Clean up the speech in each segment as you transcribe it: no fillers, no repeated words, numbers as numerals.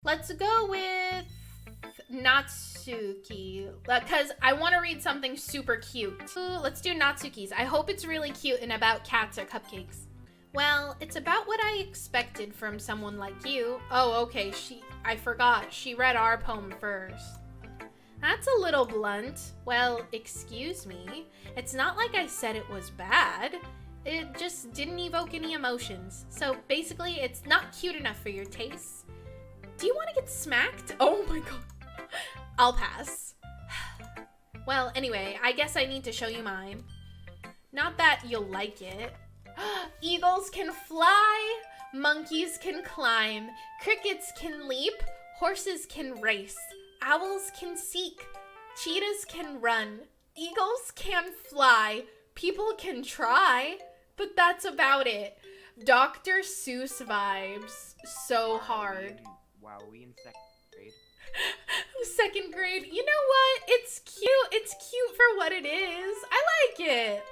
Let's go with Natsuki, because I want to read something super cute. Ooh, let's do Natsuki's. I hope it's really cute and about cats or cupcakes. Well, it's about what I expected from someone like you. Oh, okay, I forgot. She read our poem first. That's a little blunt. Well, excuse me. It's not like I said it was bad. It just didn't evoke any emotions. So basically, it's not cute enough for your tastes. Do you want to get smacked? Oh my god. I'll pass. Well, anyway, I guess I need to show you mine. Not that you'll like it. Eagles can fly, monkeys can climb, crickets can leap, horses can race, owls can seek, cheetahs can run, eagles can fly, people can try, but that's about it. Dr. Seuss vibes. So hard. Wow, we in second grade. Second grade. You know what? It's cute. It's cute for what it is. I like it.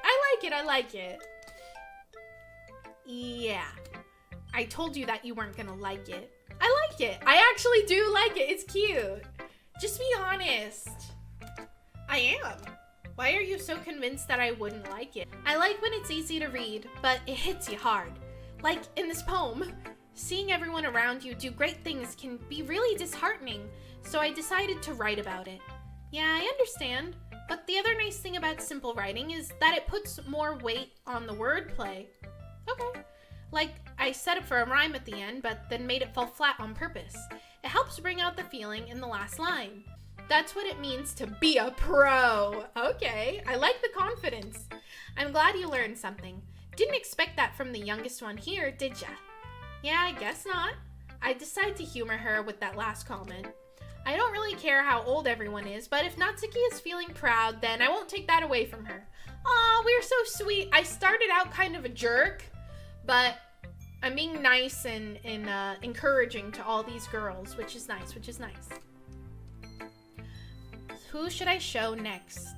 I like it. Yeah. I told you that you weren't gonna like it. I like it. I actually do like it. It's cute. Just be honest. I am. Why are you so convinced that I wouldn't like it? I like when it's easy to read, but it hits you hard. Like in this poem. Seeing everyone around you do great things can be really disheartening, so I decided to write about it. Yeah, I understand, but the other nice thing about simple writing is that it puts more weight on the wordplay. Okay. Like, I set up for a rhyme at the end, but then made it fall flat on purpose. It helps bring out the feeling in the last line. That's what it means to be a pro. Okay, I like the confidence. I'm glad you learned something. Didn't expect that from the youngest one here, did ya? Yeah, I guess not. I decided to humor her with that last comment. I don't really care how old everyone is, but if Natsuki is feeling proud, then I won't take that away from her. Aw, we're so sweet. I started out kind of a jerk, but I'm being nice and encouraging to all these girls, which is nice, Who should I show next?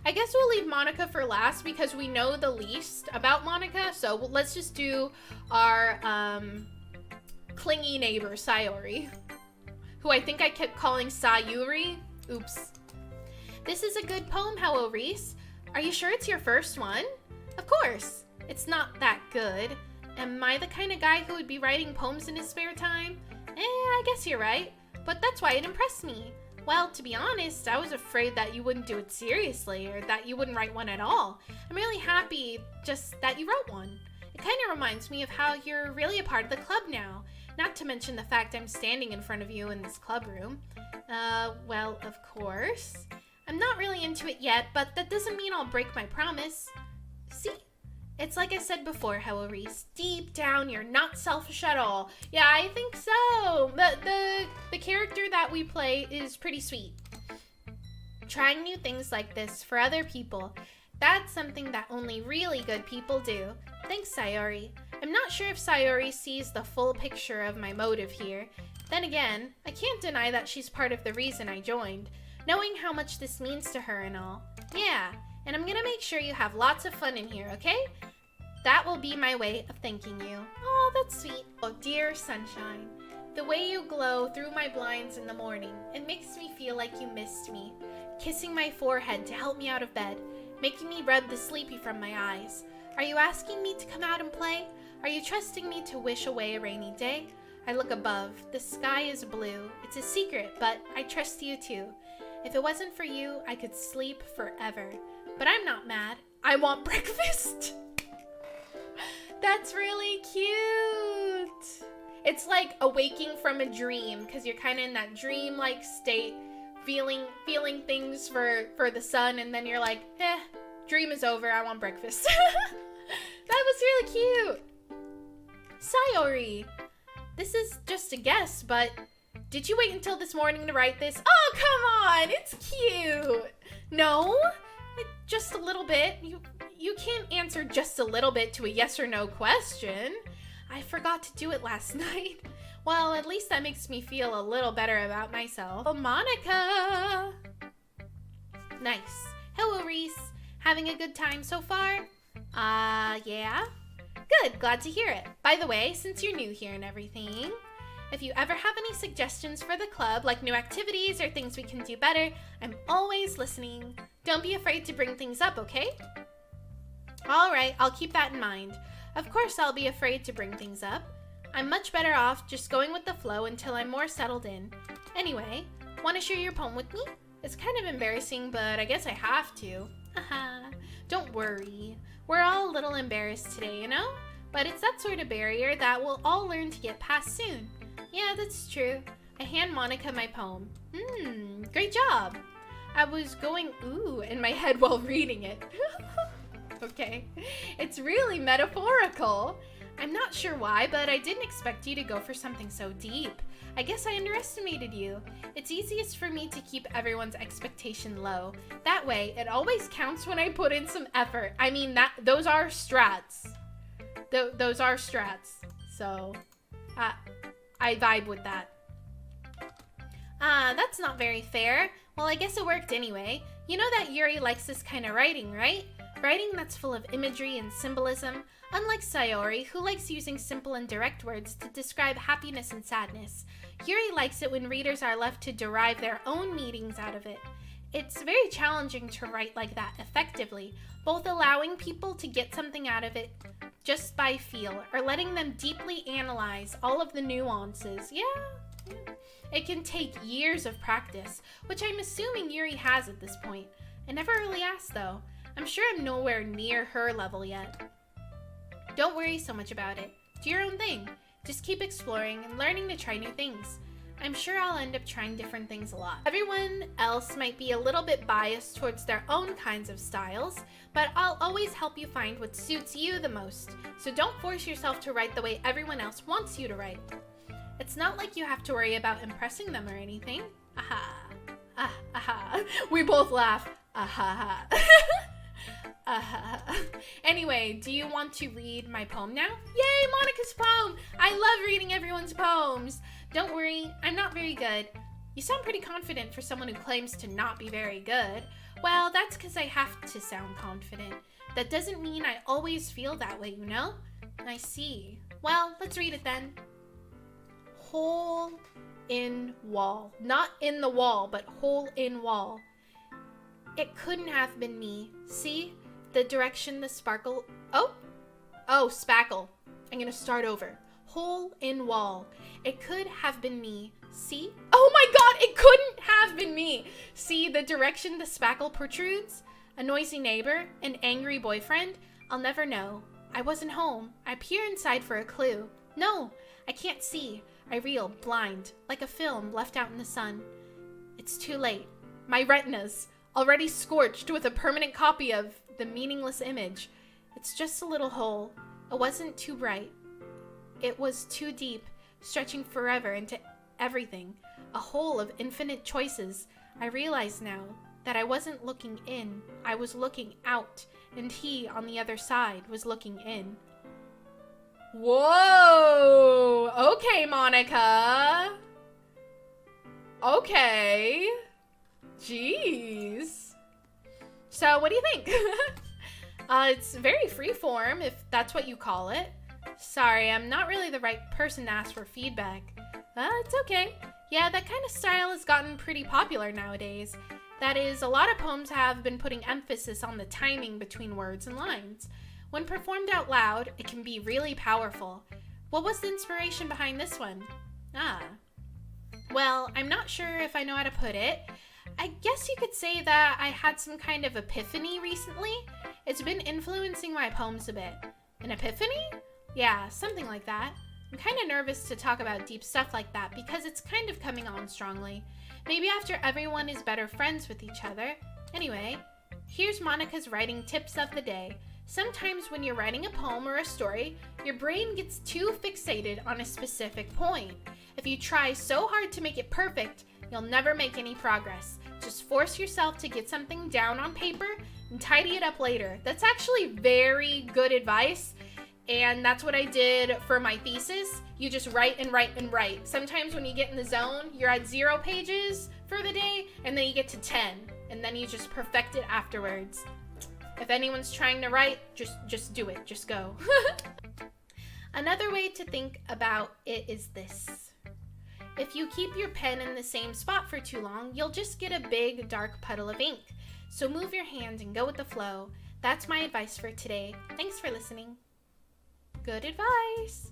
I guess we'll leave Monika for last because we know the least about Monika. So let's just do our clingy neighbor, Sayori, who I think I kept calling Sayuri. Oops. This is a good poem, hewworeese. Are you sure it's your first one? Of course. It's not that good. Am I the kind of guy who would be writing poems in his spare time? I guess you're right. But that's why it impressed me. Well, to be honest, I was afraid that you wouldn't do it seriously or that you wouldn't write one at all. I'm really happy just that you wrote one. It kind of reminds me of how you're really a part of the club now. Not to mention the fact I'm standing in front of you in this club room. Well, of course. I'm not really into it yet, but that doesn't mean I'll break my promise. See? It's like I said before, hewworeese. Deep down, you're not selfish at all. Yeah, I think so. The character that we play is pretty sweet. Trying new things like this for other people, that's something that only really good people do. Thanks, Sayori. I'm not sure if Sayori sees the full picture of my motive here. Then again, I can't deny that she's part of the reason I joined, knowing how much this means to her and all. Yeah. And I'm gonna make sure you have lots of fun in here, okay? That will be my way of thanking you. Oh, that's sweet. Oh, dear sunshine. The way you glow through my blinds in the morning, it makes me feel like you missed me. Kissing my forehead to help me out of bed, making me rub the sleepy from my eyes. Are you asking me to come out and play? Are you trusting me to wish away a rainy day? I look above. The sky is blue. It's a secret, but I trust you too. If it wasn't for you, I could sleep forever. But I'm not mad. I want breakfast. That's really cute. It's like awaking from a dream because you're kind of in that dream-like state, feeling things for the sun, and then you're like, dream is over. I want breakfast. That was really cute. Sayori, this is just a guess, but did you wait until this morning to write this? Oh, come on. It's cute. No? Just a little bit. You can't answer just a little bit to a yes or no question. I forgot to do it last night. Well, at least that makes me feel a little better about myself. Oh, Monika! Nice. Hewworeese, having a good time so far? Yeah? Good, glad to hear it. By the way, since you're new here and everything, If you ever have any suggestions for the club, like new activities or things we can do better, I'm always listening. Don't be afraid to bring things up, okay? Alright, I'll keep that in mind. Of course I'll be afraid to bring things up. I'm much better off just going with the flow until I'm more settled in. Anyway, want to share your poem with me? It's kind of embarrassing, but I guess I have to. Haha. Don't worry. We're all a little embarrassed today, you know? But it's that sort of barrier that we'll all learn to get past soon. Yeah, that's true. I hand Monika my poem. Great job. I was going ooh in my head while reading it. Okay. It's really metaphorical. I'm not sure why, but I didn't expect you to go for something so deep. I guess I underestimated you. It's easiest for me to keep everyone's expectation low. That way, it always counts when I put in some effort. I mean, those are strats. Those are strats. So, I vibe with that. That's not very fair. Well, I guess it worked anyway. You know that Yuri likes this kind of writing, right? Writing that's full of imagery and symbolism. Unlike Sayori, who likes using simple and direct words to describe happiness and sadness, Yuri likes it when readers are left to derive their own meanings out of it. It's very challenging to write like that effectively, both allowing people to get something out of it just by feel, or letting them deeply analyze all of the nuances. Yeah. It can take years of practice, which I'm assuming Yuri has at this point. I never really asked though. I'm sure I'm nowhere near her level yet. Don't worry so much about it. Do your own thing. Just keep exploring and learning to try new things. I'm sure I'll end up trying different things a lot. Everyone else might be a little bit biased towards their own kinds of styles, but I'll always help you find what suits you the most. So don't force yourself to write the way everyone else wants you to write. It's not like you have to worry about impressing them or anything. Aha. Aha. We both laugh. Aha. Anyway, do you want to read my poem now? Yay, Monika's poem! I love reading everyone's poems. Don't worry, I'm not very good. You sound pretty confident for someone who claims to not be very good. Well, that's because I have to sound confident. That doesn't mean I always feel that way, you know? I see. Well, let's read it then. Hole in wall. Not in the wall, but hole in wall. It couldn't have been me. See? The direction the sparkle... Oh, spackle. I'm gonna start over. Hole in wall. It could have been me. See? Oh my god, it couldn't have been me. See the direction the spackle protrudes? A noisy neighbor? An angry boyfriend? I'll never know. I wasn't home. I peer inside for a clue. No, I can't see. I reel, blind, like a film left out in the sun. It's too late. My retinas, already scorched with a permanent copy of the meaningless image. It's just a little hole. It wasn't too bright. It was too deep, stretching forever into everything. A hole of infinite choices. I realize now that I wasn't looking in. I was looking out, and he on the other side was looking in. Whoa! Okay, Monika. Okay. Jeez. So, what do you think? It's very freeform, if that's what you call it. Sorry, I'm not really the right person to ask for feedback. It's okay. Yeah, that kind of style has gotten pretty popular nowadays. That is, a lot of poems have been putting emphasis on the timing between words and lines. When performed out loud, it can be really powerful. What was the inspiration behind this one? Well, I'm not sure if I know how to put it. I guess you could say that I had some kind of epiphany recently. It's been influencing my poems a bit. An epiphany? Yeah, something like that. I'm kind of nervous to talk about deep stuff like that because it's kind of coming on strongly. Maybe after everyone is better friends with each other. Anyway, here's Monika's writing tips of the day. Sometimes when you're writing a poem or a story, your brain gets too fixated on a specific point. If you try so hard to make it perfect, you'll never make any progress. Just force yourself to get something down on paper and tidy it up later. That's actually very good advice, and that's what I did for my thesis. You just write and write and write. Sometimes when you get in the zone, you're at 0 pages for the day, and then you get to 10, and then you just perfect it afterwards. If anyone's trying to write, just do it. Just go. Another way to think about it is this. If you keep your pen in the same spot for too long, you'll just get a big, dark puddle of ink. So move your hand and go with the flow. That's my advice for today. Thanks for listening. Good advice.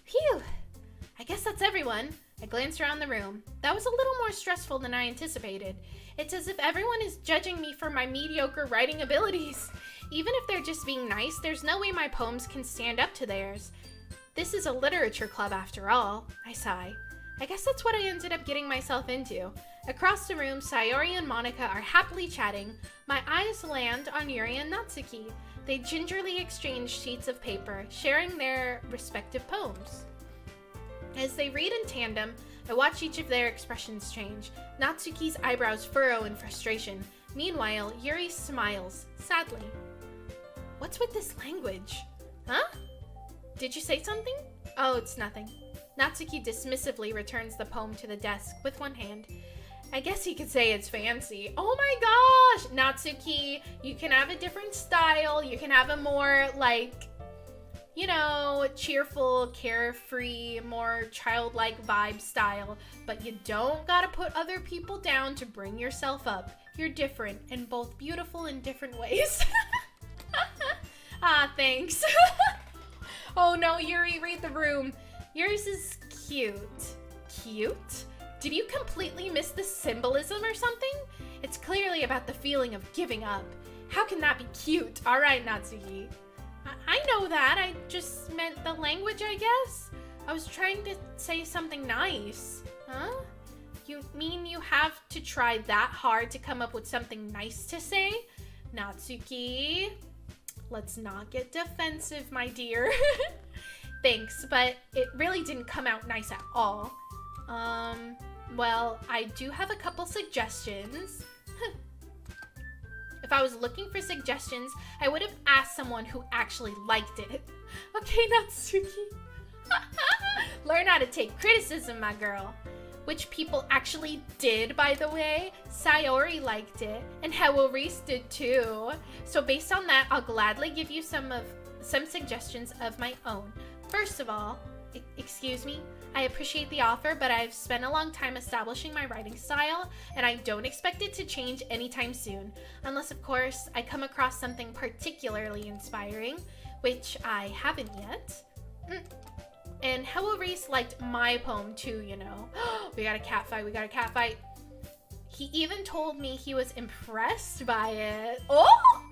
Phew. I guess that's everyone. I glanced around the room. That was a little more stressful than I anticipated. It's as if everyone is judging me for my mediocre writing abilities. Even if they're just being nice, there's no way my poems can stand up to theirs. This is a literature club after all. I sigh. I guess that's what I ended up getting myself into. Across the room, Sayori and Monika are happily chatting. My eyes land on Yuri and Natsuki. They gingerly exchange sheets of paper, sharing their respective poems. As they read in tandem, I watch each of their expressions change. Natsuki's eyebrows furrow in frustration. Meanwhile, Yuri smiles, sadly. What's with this language? Huh? Did you say something? Oh, it's nothing. Natsuki dismissively returns the poem to the desk with one hand. I guess you could say it's fancy. Oh my gosh! Natsuki, you can have a different style. You can have a more, like, you know, cheerful, carefree, more childlike vibe style. But you don't gotta put other people down to bring yourself up. You're different and both beautiful in different ways. Ah, thanks. Oh no, Yuri, read the room. Yours is cute. Cute? Did you completely miss the symbolism or something? It's clearly about the feeling of giving up. How can that be cute? All right, Natsuki. I know that. I just meant the language, I guess. I was trying to say something nice. Huh? You mean you have to try that hard to come up with something nice to say? Natsuki, let's not get defensive, my dear. Thanks, but it really didn't come out nice at all. Well, I do have a couple suggestions. If I was looking for suggestions, I would have asked someone who actually liked it. Okay, Natsuki. Learn how to take criticism, my girl. Which people actually did, by the way. Sayori liked it, and hewworeese did too. So based on that, I'll gladly give you some suggestions of my own. First of all, excuse me, I appreciate the offer, but I've spent a long time establishing my writing style, and I don't expect it to change anytime soon. Unless, of course, I come across something particularly inspiring, which I haven't yet. And hewworeese liked my poem too, you know. We got a cat fight, we got a cat fight. He even told me he was impressed by it. Oh!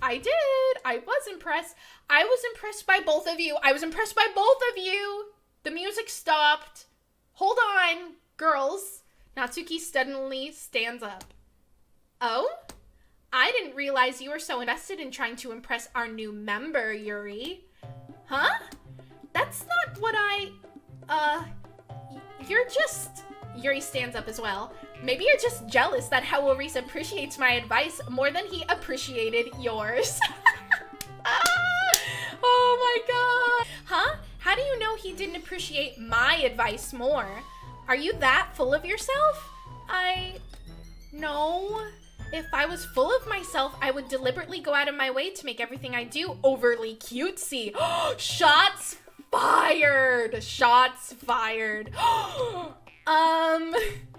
I did. I was impressed. I was impressed by both of you. I was impressed by both of you. The music stopped. Hold on, girls. Natsuki suddenly stands up. Oh? I didn't realize you were so invested in trying to impress our new member, Yuri. Huh? That's not what you're just... Yuri stands up as well. Maybe you're just jealous that hewworeese appreciates my advice more than he appreciated yours. Oh my god. Huh? How do you know he didn't appreciate my advice more? Are you that full of yourself? No. If I was full of myself, I would deliberately go out of my way to make everything I do overly cutesy. Shots fired. Shots fired.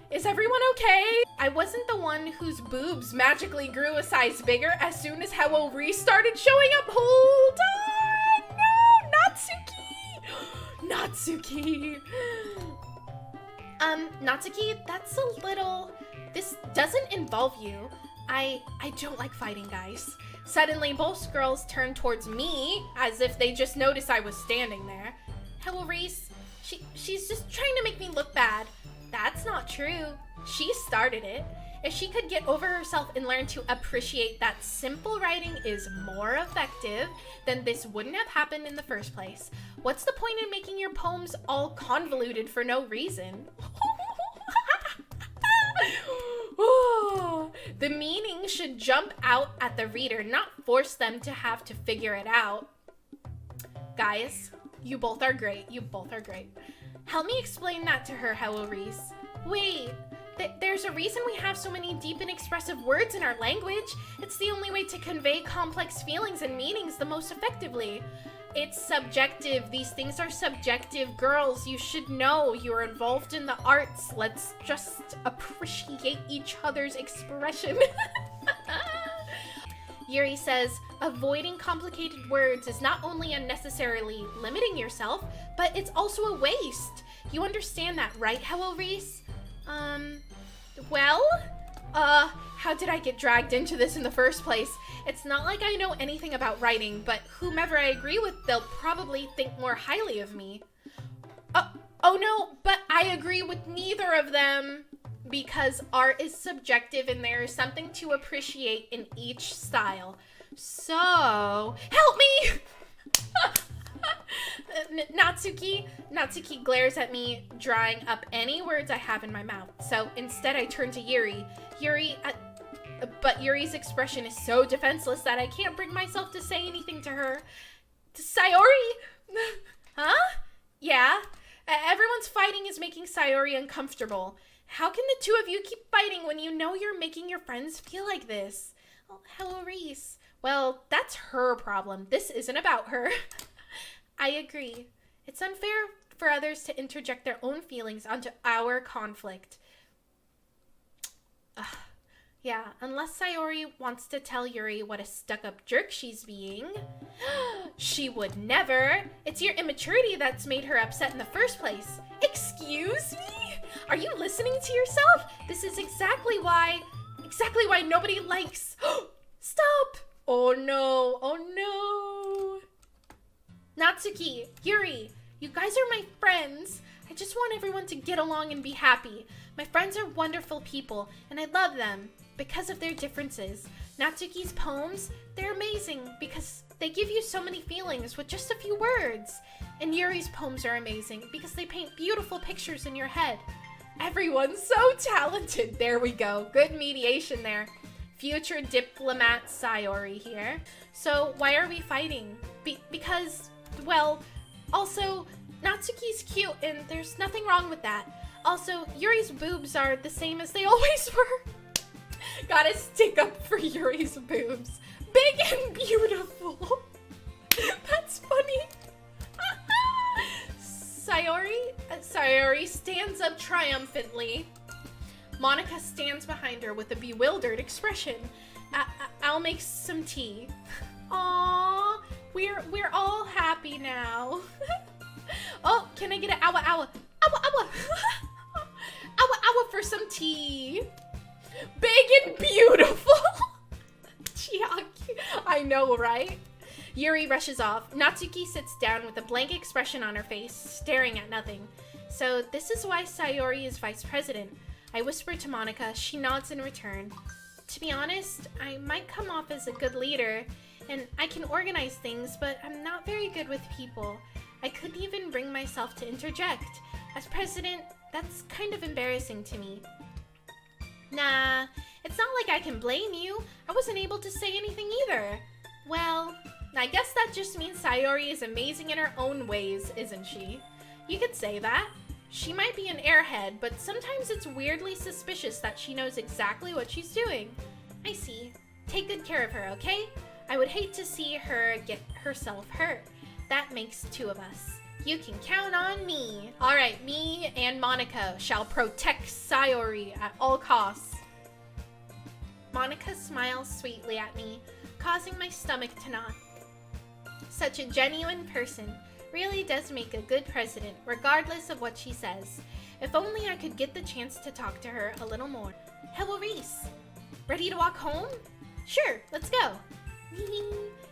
Is everyone okay? I wasn't the one whose boobs magically grew a size bigger as soon as hewworeese started showing up. Hold on! No, Natsuki! Natsuki! Natsuki, that's a little... This doesn't involve you. I don't like fighting, guys. Suddenly, both girls turned towards me as if they just noticed I was standing there. hewworeese, she's just trying to make me look bad. That's not true. She started it. If she could get over herself and learn to appreciate that simple writing is more effective, then this wouldn't have happened in the first place. What's the point in making your poems all convoluted for no reason? The meaning should jump out at the reader, not force them to have to figure it out. Guys, you both are great. You both are great. Help me explain that to her, hewworeese. Wait, there's a reason we have so many deep and expressive words in our language. It's the only way to convey complex feelings and meanings the most effectively. It's subjective. These things are subjective. Girls, you should know you're involved in the arts. Let's just appreciate each other's expression. Yuri says, avoiding complicated words is not only unnecessarily limiting yourself, but it's also a waste. You understand that, right, hewworeese? How did I get dragged into this in the first place? It's not like I know anything about writing, but whomever I agree with, they'll probably think more highly of me. Oh no, but I agree with neither of them. Because art is subjective and there is something to appreciate in each style. So, help me! Natsuki glares at me, drying up any words I have in my mouth. So instead I turn to Yuri. But Yuri's expression is so defenseless that I can't bring myself to say anything to her. Sayori? Huh? Yeah. Everyone's fighting is making Sayori uncomfortable. How can the two of you keep fighting when you know you're making your friends feel like this? Oh, hewworeese. Well, that's her problem. This isn't about her. I agree. It's unfair for others to interject their own feelings onto our conflict. Yeah, unless Sayori wants to tell Yuri what a stuck-up jerk she's being. She would never. It's your immaturity that's made her upset in the first place. Excuse me? Are you listening to yourself? This is exactly why nobody likes. Stop! Oh no, oh no. Natsuki, Yuri, you guys are my friends. I just want everyone to get along and be happy. My friends are wonderful people, and I love them because of their differences. Natsuki's poems, they're amazing because they give you so many feelings with just a few words. And Yuri's poems are amazing because they paint beautiful pictures in your head. Everyone's so talented. There we go. Good mediation there. Future diplomat Sayori here. So why are we fighting? Because, well, also, Natsuki's cute and there's nothing wrong with that. Also, Yuri's boobs are the same as they always were. Gotta stick up for Yuri's boobs. Big and beautiful. That's funny. Sayori stands up triumphantly. Monika stands behind her with a bewildered expression. I'll make some tea. Aww, we're all happy now. Oh, can I get an awa awa? Awa awa! Awa awa for some tea. Big and beautiful. I know, right? Yuri rushes off. Natsuki sits down with a blank expression on her face, staring at nothing. So this is why Sayori is vice president. I whisper to Monika. She nods in return. To be honest, I might come off as a good leader, and I can organize things, but I'm not very good with people. I couldn't even bring myself to interject. As president, that's kind of embarrassing to me. Nah, it's not like I can blame you. I wasn't able to say anything either. Well, I guess that just means Sayori is amazing in her own ways, isn't she? You could say that. She might be an airhead, but sometimes it's weirdly suspicious that she knows exactly what she's doing. I see. Take good care of her, okay? I would hate to see her get herself hurt. That makes two of us. You can count on me. Alright, me and Monika shall protect Sayori at all costs. Monika smiles sweetly at me, causing my stomach to knot. Such a genuine person. Really does make a good president, regardless of what she says. If only I could get the chance to talk to her a little more. hewworeese, ready to walk home? Sure, let's go.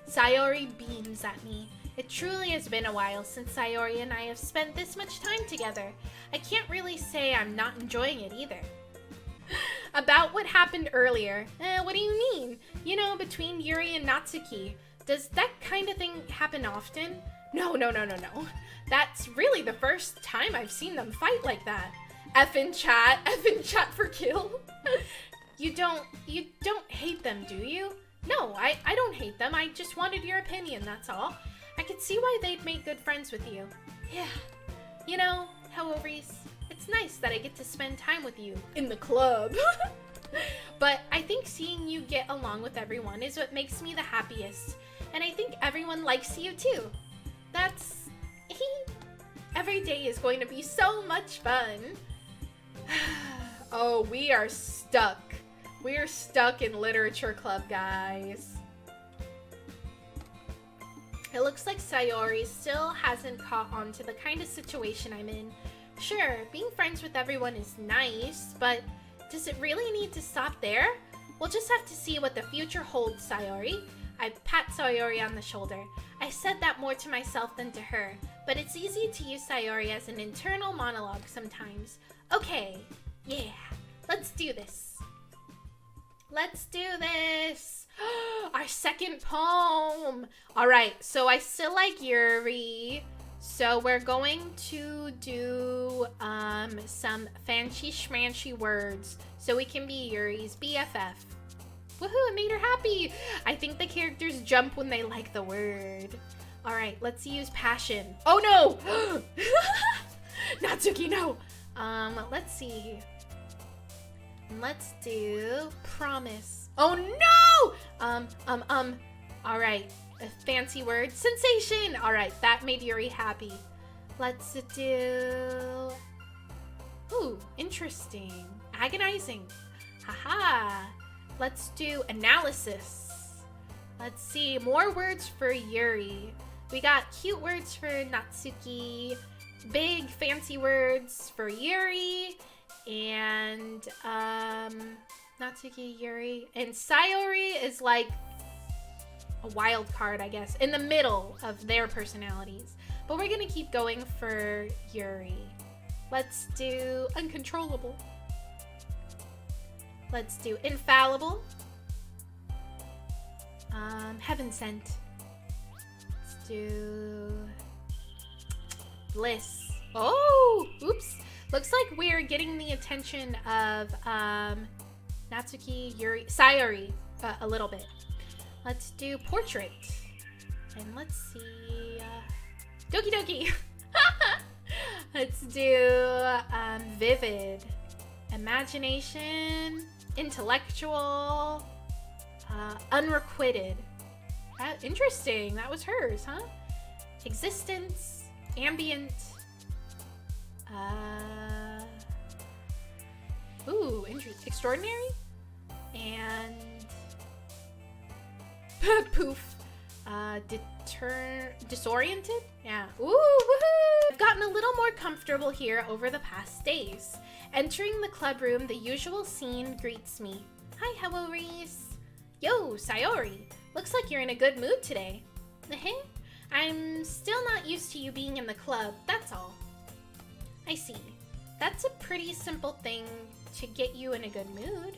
Sayori beams at me. It truly has been a while since Sayori and I have spent this much time together. I can't really say I'm not enjoying it either. About what happened earlier. What do you mean? You know, between Yuri and Natsuki. Does that kind of thing happen often? No. That's really the first time I've seen them fight like that. Effin' chat for kill. You don't hate them, do you? No, I don't hate them. I just wanted your opinion, that's all. I could see why they'd make good friends with you. Yeah. You know, hewworeese, it's nice that I get to spend time with you in the club. But I think seeing you get along with everyone is what makes me the happiest. And I think everyone likes you too. That's... Every day is going to be so much fun. Oh, we are stuck. We are stuck in literature club, guys. It looks like Sayori still hasn't caught on to the kind of situation I'm in. Sure, being friends with everyone is nice, but does it really need to stop there? We'll just have to see what the future holds, Sayori. I pat Sayori on the shoulder. I said that more to myself than to her, but it's easy to use Sayori as an internal monologue sometimes. Okay, yeah, let's do this. Let's do this. Our second poem. All right, so I still like Yuri. So we're going to do some fancy schmancy words so we can be Yuri's BFF. Woohoo, it made her happy. I think the characters jump when they like the word. All right, let's use passion. Oh no! Natsuki, no. Let's see. Let's do promise. Oh no! All right, a fancy word. Sensation. All right, that made Yuri happy. Let's do... Ooh, interesting. Agonizing. Haha. Let's do analysis. Let's see, more words for Yuri. We got cute words for Natsuki, big fancy words for Yuri, and Natsuki, Yuri, and Sayori is like a wild card, I guess, in the middle of their personalities. But we're gonna keep going for Yuri. Let's do uncontrollable. Let's do infallible. Heaven sent. Let's do bliss. Oh, oops. Looks like we're getting the attention of Natsuki, Yuri, Sayori a little bit. Let's do portrait. And let's see, Doki Doki. Let's do vivid, imagination, intellectual, unrequited. Interesting. That was hers, huh? Existence, ambient. Ooh, extraordinary, and poof. Disoriented? Yeah. Ooh, woohoo! I've gotten a little more comfortable here over the past days. Entering the club room, the usual scene greets me. Hi, hewworeese. Yo, Sayori. Looks like you're in a good mood today. I'm still not used to you being in the club, that's all. I see. That's a pretty simple thing to get you in a good mood.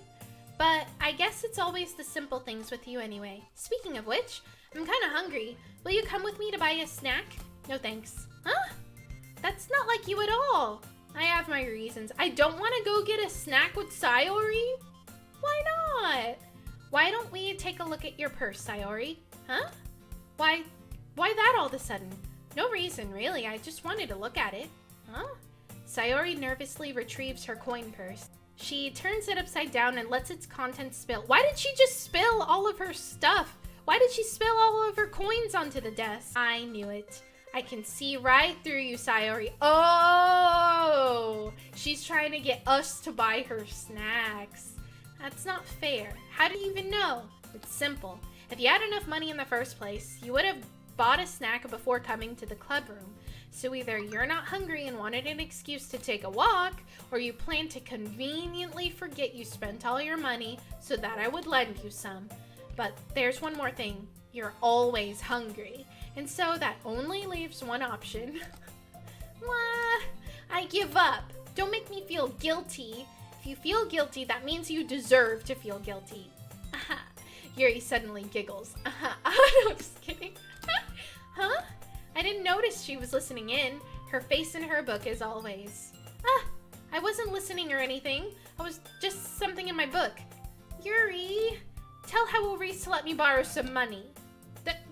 But I guess it's always the simple things with you anyway. Speaking of which, I'm kind of hungry. Will you come with me to buy a snack? No thanks. Huh? That's not like you at all. I have my reasons. I don't want to go get a snack with Sayori. Why not? Why don't we take a look at your purse, Sayori? Huh? Why that all of a sudden? No reason, really. I just wanted to look at it. Huh? Sayori nervously retrieves her coin purse. She turns it upside down and lets its contents spill. Why did she just spill all of her stuff? Why did she spill all of her coins onto the desk? I knew it. I can see right through you, Sayori. Oh! She's trying to get us to buy her snacks. That's not fair. How do you even know? It's simple. If you had enough money in the first place, you would have bought a snack before coming to the club room. So either you're not hungry and wanted an excuse to take a walk, or you plan to conveniently forget you spent all your money so that I would lend you some. But there's one more thing. You're always hungry. And so that only leaves one option. Mwah, I give up. Don't make me feel guilty. If you feel guilty, that means you deserve to feel guilty. Aha. Yuri suddenly giggles. Aha. No, just kidding. Huh? I didn't notice she was listening in. Her face in her book as always. I wasn't listening or anything. I was just something in my book. Yuri, tell hewworeese to let me borrow some money.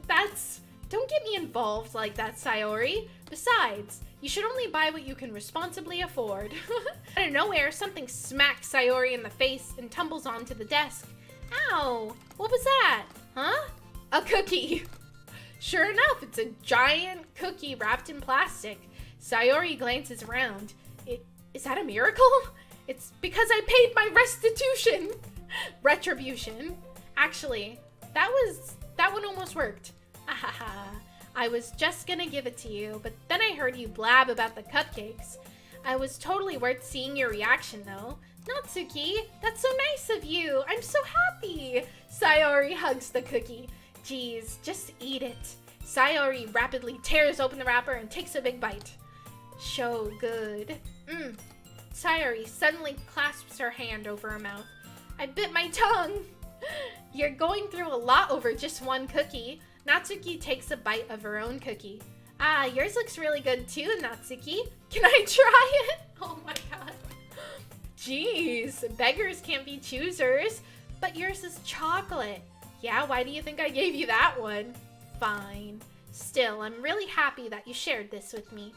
That's... Don't get me involved like that, Sayori. Besides, you should only buy what you can responsibly afford. Out of nowhere, something smacks Sayori in the face and tumbles onto the desk. Ow! What was that? Huh? A cookie. Sure enough, it's a giant cookie wrapped in plastic. Sayori glances around. Is that a miracle? It's because I paid my restitution. Retribution. Actually, that one almost worked. Ahaha. I was just gonna give it to you, but then I heard you blab about the cupcakes. I was totally worth seeing your reaction though. Natsuki, that's so nice of you. I'm so happy. Sayori hugs the cookie. Geez, just eat it. Sayori rapidly tears open the wrapper and takes a big bite. So good. Sayori suddenly clasps her hand over her mouth. I bit my tongue. You're going through a lot over just one cookie. Natsuki takes a bite of her own cookie. Ah, yours looks really good too, Natsuki. Can I try it? Oh my god. Jeez, beggars can't be choosers. But yours is chocolate. Yeah, why do you think I gave you that one? Fine. Still, I'm really happy that you shared this with me.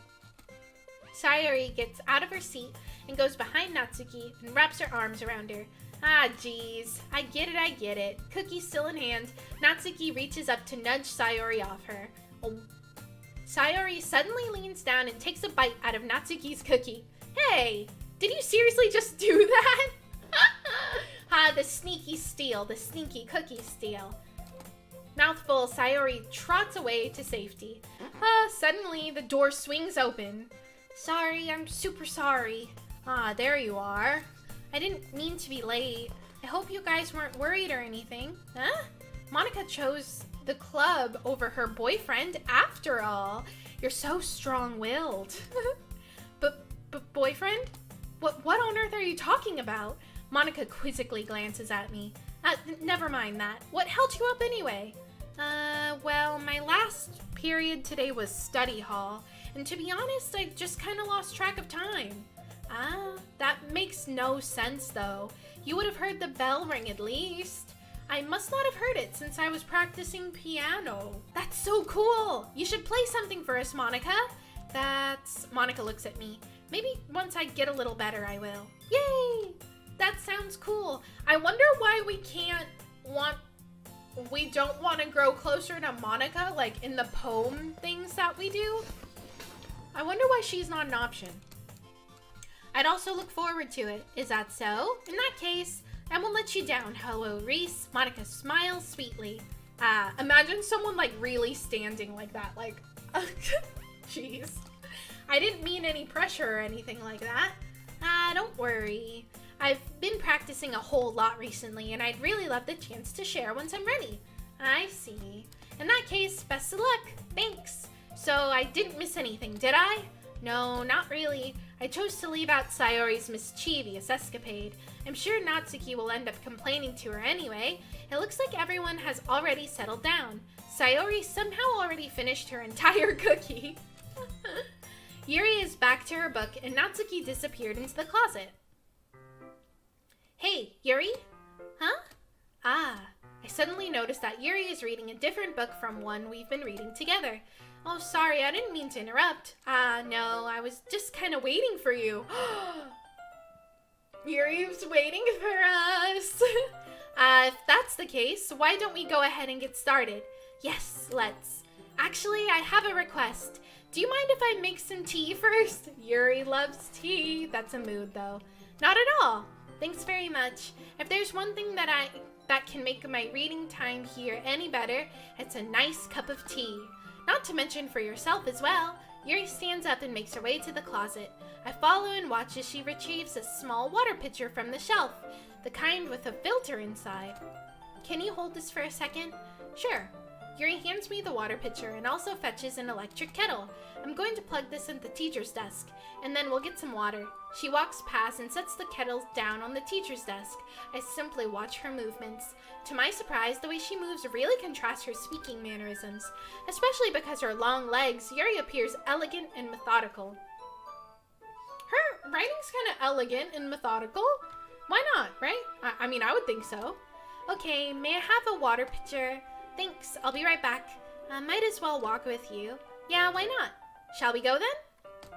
Sayori gets out of her seat and goes behind Natsuki and wraps her arms around her. Ah, jeez. I get it. Cookie still in hand, Natsuki reaches up to nudge Sayori off her. Oh. Sayori suddenly leans down and takes a bite out of Natsuki's cookie. Hey, did you seriously just do that? The sneaky steal, the sneaky cookie steal. Mouthful, Sayori trots away to safety. Suddenly the door swings open. Sorry, I'm super sorry. There you are. I didn't mean to be late. I hope you guys weren't worried or anything. Huh? Monika chose the club over her boyfriend after all. You're so strong-willed. But boyfriend? What on earth are you talking about? Monika quizzically glances at me. Never mind that. What held you up anyway? Well, my last period today was study hall, and to be honest, I just kind of lost track of time. That makes no sense though. You would have heard the bell ring at least. I must not have heard it since I was practicing piano. That's so cool! You should play something for us, Monika. Monika looks at me. Maybe once I get a little better, I will. Yay! That sounds cool. I wonder why we don't want to grow closer to Monika, like in the poem things that we do. I wonder why she's not an option. I'd also look forward to it. Is that so? In that case, I won't let you down, hewworeese. Monika smiles sweetly. Imagine someone like really standing like that, like, jeez. I didn't mean any pressure or anything like that. Don't worry. I've been practicing a whole lot recently, and I'd really love the chance to share once I'm ready. I see. In that case, best of luck. Thanks. So I didn't miss anything, did I? No, not really. I chose to leave out Sayori's mischievous escapade. I'm sure Natsuki will end up complaining to her anyway. It looks like everyone has already settled down. Sayori somehow already finished her entire cookie. Yuri is back to her book, and Natsuki disappeared into the closet. Hey, Yuri? Huh? I suddenly noticed that Yuri is reading a different book from one we've been reading together. Oh, sorry, I didn't mean to interrupt. No, I was just kind of waiting for you. Yuri's waiting for us. If that's the case, why don't we go ahead and get started? Yes, let's. Actually, I have a request. Do you mind if I make some tea first? Yuri loves tea. That's a mood, though. Not at all. Thanks very much. If there's one thing that can make my reading time here any better, it's a nice cup of tea. Not to mention for yourself as well. Yuri stands up and makes her way to the closet. I follow and watch as she retrieves a small water pitcher from the shelf, the kind with a filter inside. Can you hold this for a second? Sure. Yuri hands me the water pitcher and also fetches an electric kettle. I'm going to plug this in the teacher's desk, and then we'll get some water. She walks past and sets the kettle down on the teacher's desk. I simply watch her movements. To my surprise, the way she moves really contrasts her speaking mannerisms, especially because her long legs. Yuri appears elegant and methodical. Her writing's kind of elegant and methodical. Why not, right? I mean, I would think so. Okay, may I have a water pitcher? Thanks, I'll be right back. I might as well walk with you. Yeah, why not? Shall we go then?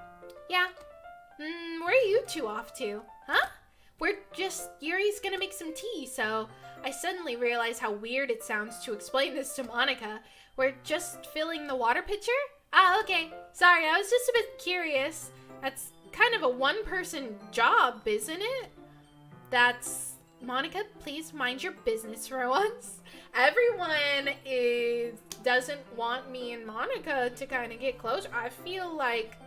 Yeah. Where are you two off to? Huh? We're Yuri's gonna make some tea, so I suddenly realize how weird it sounds to explain this to Monika. We're just filling the water pitcher? Ah, okay. Sorry, I was just a bit curious. That's kind of a one-person job, isn't it? That's... Monika, please mind your business for once. Everyone doesn't want me and Monika to kind of get closer. I feel like...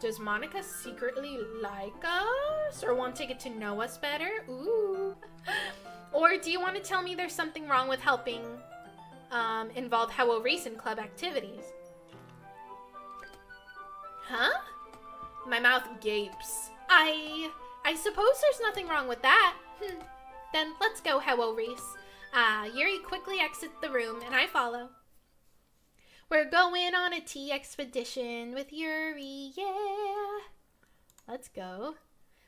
Does Monika secretly like us? Or want to get to know us better? Ooh. Or do you want to tell me there's something wrong with helping involve hewworeese in club activities? Huh? My mouth gapes. I suppose there's nothing wrong with that. Then let's go, hewworeese. Yuri quickly exits the room and I follow. We're going on a tea expedition with Yuri, yeah. Let's go.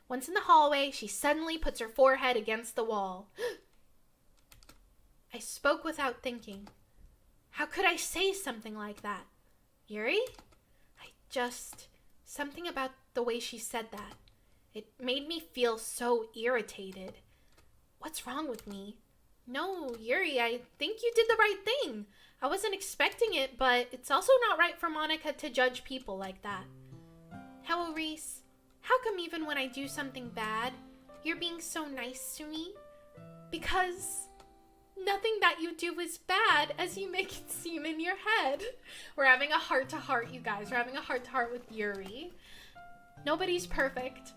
Once in the hallway, she suddenly puts her forehead against the wall. I spoke without thinking. How could I say something like that? Yuri? Something about the way she said that. It made me feel so irritated. What's wrong with me? No, Yuri, I think you did the right thing. I wasn't expecting it, but it's also not right for Monika to judge people like that. hewworeese, how come even when I do something bad, you're being so nice to me? Because nothing that you do is bad, as you make it seem in your head. We're having a heart-to-heart, you guys. We're having a heart-to-heart with Yuri. Nobody's perfect.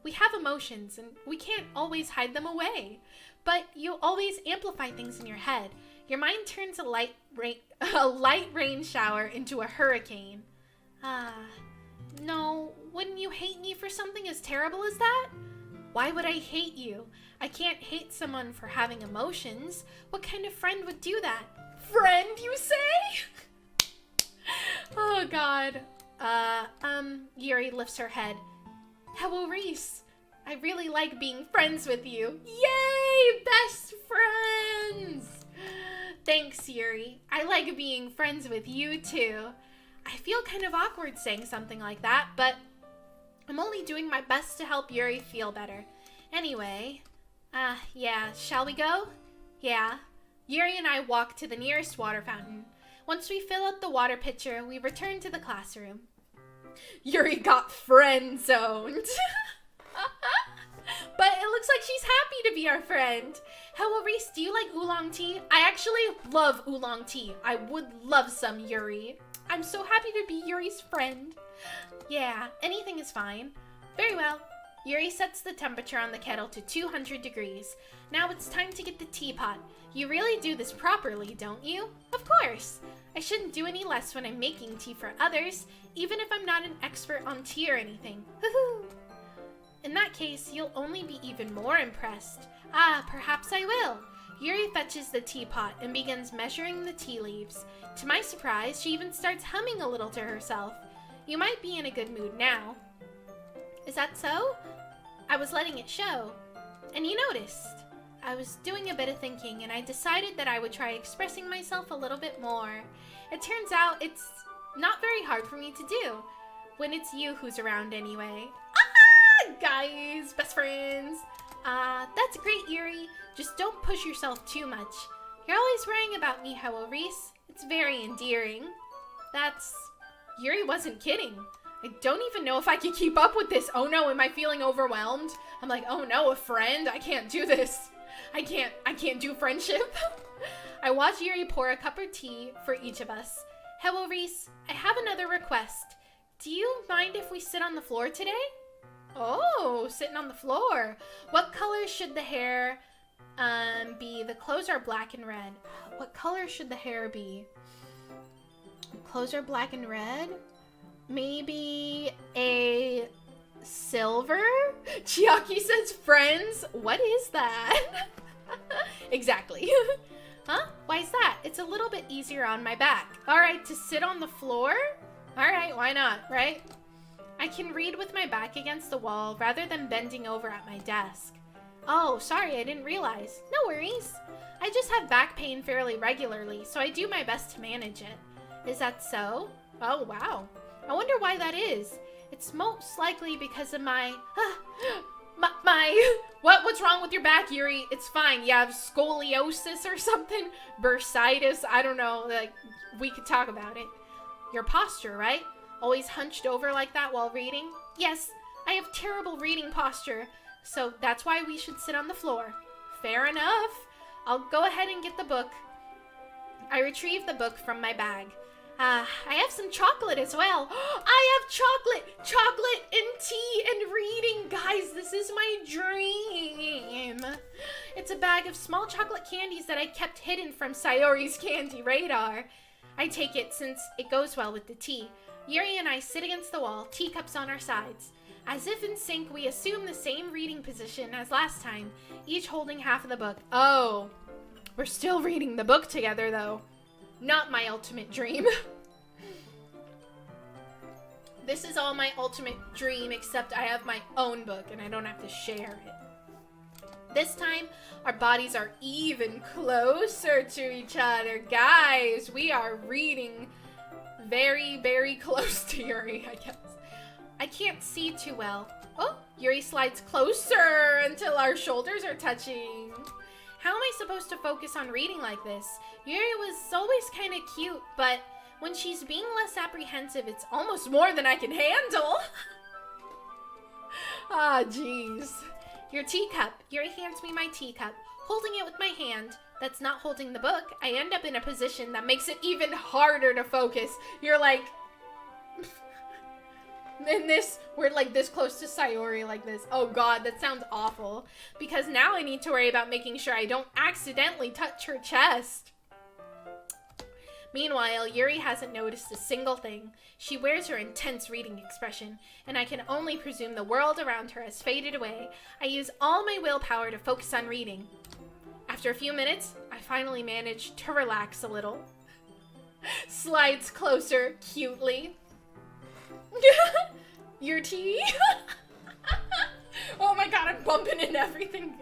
We have emotions, and we can't always hide them away. But you always amplify things in your head. Your mind turns a light rain shower into a hurricane. No, wouldn't you hate me for something as terrible as that? Why would I hate you? I can't hate someone for having emotions. What kind of friend would do that? Friend, you say? Oh, God. Yuri lifts her head. hewworeese, I really like being friends with you. Yay! Best friends! Thanks, Yuri. I like being friends with you, too. I feel kind of awkward saying something like that, but I'm only doing my best to help Yuri feel better. Anyway, yeah, shall we go? Yeah. Yuri and I walk to the nearest water fountain. Once we fill out the water pitcher, we return to the classroom. Yuri got friend-zoned. But it looks like she's happy to be our friend. hewworeese, do you like oolong tea? I actually love oolong tea. I would love some, Yuri. I'm so happy to be Yuri's friend. Yeah, anything is fine. Very well. Yuri sets the temperature on the kettle to 200 degrees. Now it's time to get the teapot. You really do this properly, don't you? Of course. I shouldn't do any less when I'm making tea for others, even if I'm not an expert on tea or anything. Hoo-hoo. In that case, you'll only be even more impressed. Perhaps I will. Yuri fetches the teapot and begins measuring the tea leaves. To my surprise, she even starts humming a little to herself. You might be in a good mood now. Is that so? I was letting it show. And you noticed. I was doing a bit of thinking and I decided that I would try expressing myself a little bit more. It turns out it's not very hard for me to do. When it's you who's around anyway. Guys, best friends. That's great, Yuri. Just don't push yourself too much. You're always worrying about me, hewworeese. It's very endearing. Yuri wasn't kidding. I don't even know if I can keep up with this. Oh no, am I feeling overwhelmed? I'm like, oh no, a friend? I can't do this. I can't do friendship. I watch Yuri pour a cup of tea for each of us. hewworeese, I have another request. Do you mind if we sit on the floor today? Oh, sitting on the floor. What color should the hair be? The clothes are black and red. What color should the hair be? Clothes are black and red? Maybe a silver? Chiaki says friends. What is that? Exactly. Huh? Why is that? It's a little bit easier on my back. All right, to sit on the floor? All right, why not, right? I can read with my back against the wall rather than bending over at my desk. Oh, sorry, I didn't realize. No worries. I just have back pain fairly regularly, so I do my best to manage it. Is that so? Oh, wow. I wonder why that is. It's most likely because of my... What's wrong with your back, Yuri? It's fine. You have scoliosis or something? Bursitis? I don't know. Like, we could talk about it. Your posture, right? Always hunched over like that while reading? Yes, I have terrible reading posture, so that's why we should sit on the floor. Fair enough. I'll go ahead and get the book. I retrieve the book from my bag. I have some chocolate as well. I have chocolate and tea and reading. Guys, this is my dream. It's a bag of small chocolate candies that I kept hidden from Sayori's candy radar. I take it since it goes well with the tea. Yuri and I sit against the wall, teacups on our sides. As if in sync, we assume the same reading position as last time, each holding half of the book. Oh, we're still reading the book together though. Not my ultimate dream. This is all my ultimate dream, except I have my own book and I don't have to share it. This time, our bodies are even closer to each other. Guys, we are reading very, very close to Yuri, I guess. I can't see too well. Oh, Yuri slides closer until our shoulders are touching. How am I supposed to focus on reading like this? Yuri was always kind of cute, but when she's being less apprehensive, it's almost more than I can handle. Ah, jeez. Your teacup. Yuri hands me my teacup. Holding it with my hand that's not holding the book, I end up in a position that makes it even harder to focus. You're like... we're like this close to Sayori like this. Oh god, that sounds awful. Because now I need to worry about making sure I don't accidentally touch her chest. Meanwhile, Yuri hasn't noticed a single thing. She wears her intense reading expression, and I can only presume the world around her has faded away. I use all my willpower to focus on reading. After a few minutes, I finally manage to relax a little. Slides closer, cutely. Your tea? Oh my god, I'm bumping into everything.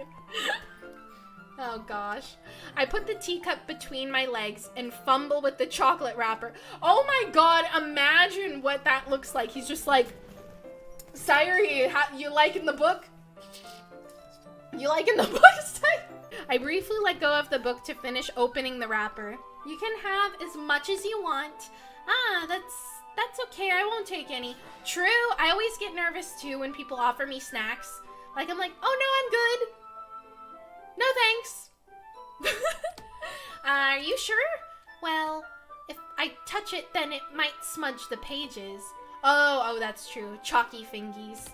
Oh gosh. I put the teacup between my legs and fumble with the chocolate wrapper. Oh my god, imagine what that looks like. He's just like, Sayori, you liking the book? You liking the book? I briefly let go of the book to finish opening the wrapper. You can have as much as you want. Ah, that's okay, I won't take any. True, I always get nervous too when people offer me snacks. Like, I'm like, oh no, I'm good. No thanks. Are you sure? Well, if I touch it, then it might smudge the pages. Oh, that's true. Chalky fingies.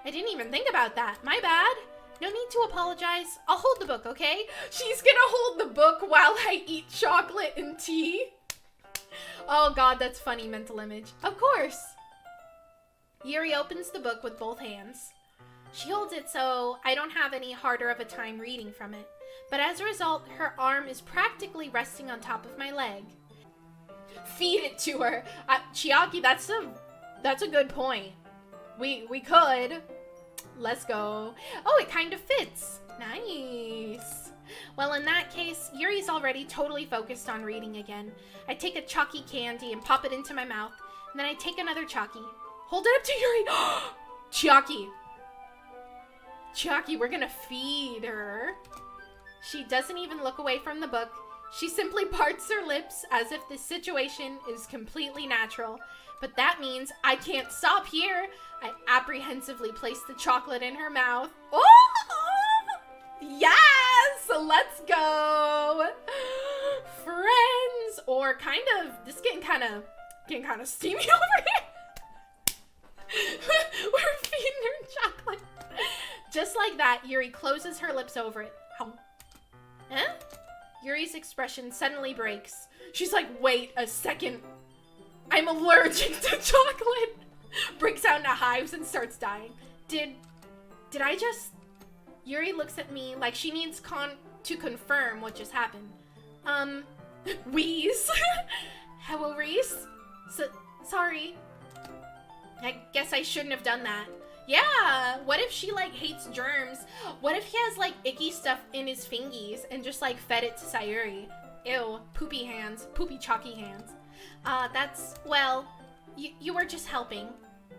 I didn't even think about that. My bad. No need to apologize. I'll hold the book, okay? She's gonna hold the book while I eat chocolate and tea. Oh god, that's funny mental image. Of course. Yuri opens the book with both hands. She holds it so I don't have any harder of a time reading from it. But as a result, her arm is practically resting on top of my leg. Feed it to her. Chiaki, that's a good point. We could. Let's go. Oh, it kind of fits. Nice. Well, in that case, Yuri's already totally focused on reading again. I take a chalky candy and pop it into my mouth. And then I take another chalky. Hold it up to Yuri. Chiaki. Chiaki, we're gonna feed her. She doesn't even look away from the book. She simply parts her lips as if this situation is completely natural. But that means I can't stop here. I apprehensively place the chocolate in her mouth. Oh! Yes! Let's go! Friends! Or kind of, this is getting kind of steamy over here. We're feeding her chocolate. Just like that, Yuri closes her lips over it. Huh? Yuri's expression suddenly breaks. She's like, wait a second. I'm allergic to chocolate. Breaks out into hives and starts dying. Did I just... Yuri looks at me like she needs to confirm what just happened. Wheeze. hewworeese? Sorry. I guess I shouldn't have done that. Yeah, what if she like hates germs? What if he has like icky stuff in his fingies and just like fed it to Sayori? Ew, poopy hands, poopy chalky hands. Well, you were just helping.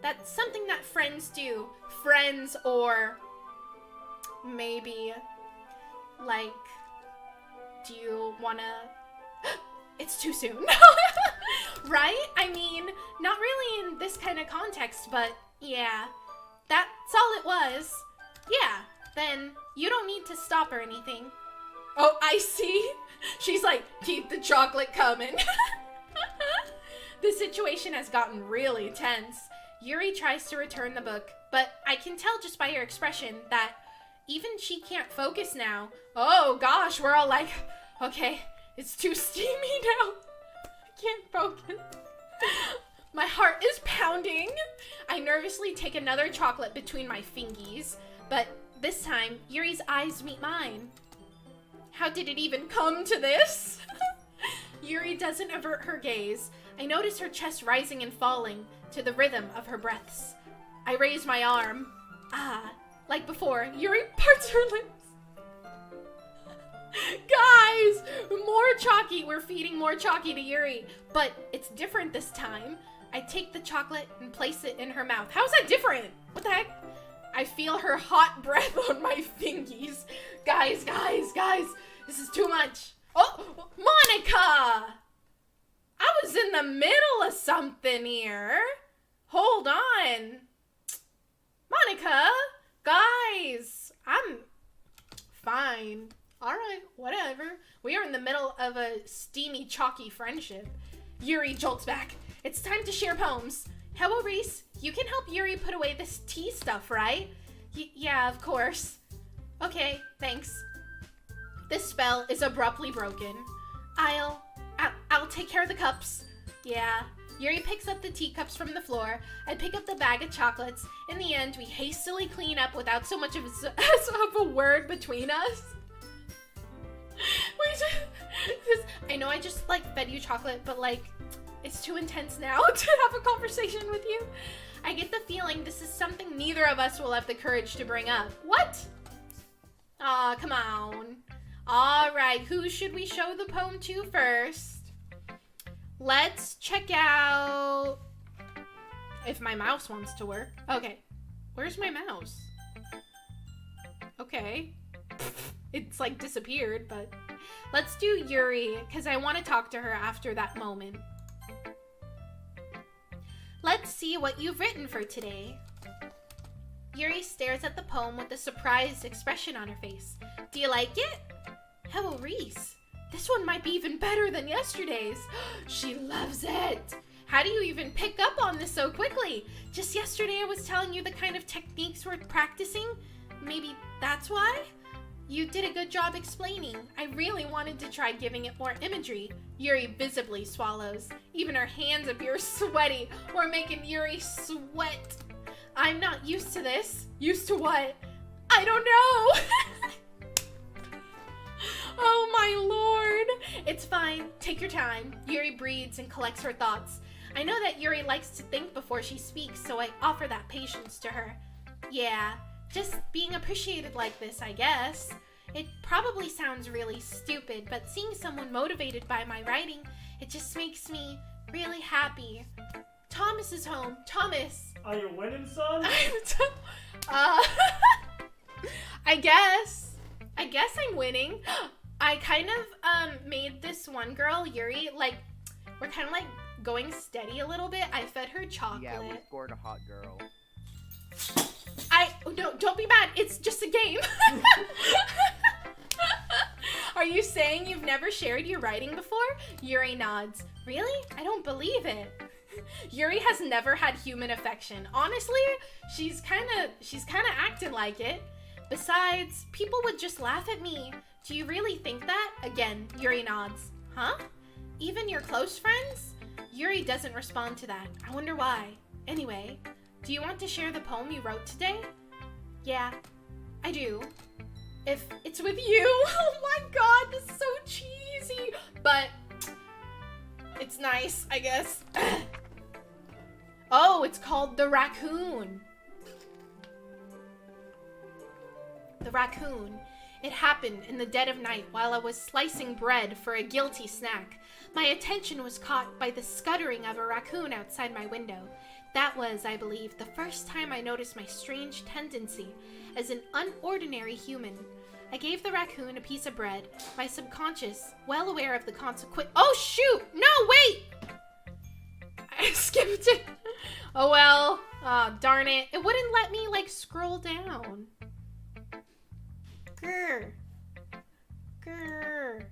That's something that friends do. Friends or maybe, like, do you wanna... It's too soon. Right? I mean, not really in this kind of context, but yeah, that's all it was. Yeah, then you don't need to stop or anything. Oh, I see. She's like, keep the chocolate coming. The situation has gotten really tense. Yuri tries to return the book, but I can tell just by her expression that even she can't focus now. Oh gosh, we're all like, okay, it's too steamy now. I can't focus. My heart is pounding. I nervously take another chocolate between my fingies, but this time, Yuri's eyes meet mine. How did it even come to this? Yuri doesn't avert her gaze. I notice her chest rising and falling to the rhythm of her breaths. I raise my arm. Ah, like before, Yuri parts her lips. Guys, more Chalky. We're feeding more Chalky to Yuri, but it's different this time. I take the chocolate and place it in her mouth. How's that different? What the heck? I feel her hot breath on my fingies. Guys, this is too much. Oh, Monika! I was in the middle of something here. Hold on. Monika, guys, I'm fine. All right, whatever. We are in the middle of a steamy, chalky friendship. Yuri jolts back. It's time to share poems. hewworeese, you can help Yuri put away this tea stuff, right? Yeah, of course. Okay, thanks. This spell is abruptly broken. I'll take care of the cups. Yeah. Yuri picks up the teacups from the floor. I pick up the bag of chocolates. In the end, we hastily clean up without so much of a word between us. I know I just, like, fed you chocolate, but, like, it's too intense now to have a conversation with you. I get the feeling this is something neither of us will have the courage to bring up. What? Aw, come on. All right, who should we show the poem to first? Let's check out... if my mouse wants to work. Okay, where's my mouse? Okay. It's like disappeared, but... let's do Yuri, because I want to talk to her after that moment. Let's see what you've written for today. Yuri stares at the poem with a surprised expression on her face. Do you like it? hewworeese, this one might be even better than yesterday's. She loves it. How do you even pick up on this so quickly? Just yesterday I was telling you the kind of techniques we're practicing. Maybe that's why? You did a good job explaining. I really wanted to try giving it more imagery. Yuri visibly swallows. Even her hands appear sweaty. We're making Yuri sweat. I'm not used to this. Used to what? I don't know. Oh my lord. It's fine. Take your time. Yuri breathes and collects her thoughts. I know that Yuri likes to think before she speaks, so I offer that patience to her. Yeah, just being appreciated like this, I guess. It probably sounds really stupid, but seeing someone motivated by my writing, it just makes me really happy. Thomas is home. Thomas. Are you winning, son? I guess I'm winning. I kind of made this one girl, Yuri, like, we're kind of like going steady a little bit. I fed her chocolate. Yeah, we scored a hot girl. No, don't be mad. It's just a game. Are you saying you've never shared your writing before? Yuri nods. Really? I don't believe it. Yuri has never had human affection. Honestly, she's kind of acting like it. Besides, people would just laugh at me. Do you really think that? Again, Yuri nods. Huh? Even your close friends? Yuri doesn't respond to that. I wonder why. Anyway, do you want to share the poem you wrote today? Yeah, I do. If it's with you. Oh my god, this is so cheesy. But it's nice, I guess. Oh, it's called The Raccoon. The raccoon. It happened in the dead of night while I was slicing bread for a guilty snack. My attention was caught by the scuttering of a raccoon outside my window. That was, I believe, the first time I noticed my strange tendency as an unordinary human. I gave the raccoon a piece of bread, my subconscious, well aware of the consequence. Oh shoot! No, wait! I skipped it. Oh well. Oh, darn it. It wouldn't let me, like, scroll down. Grr. Grr.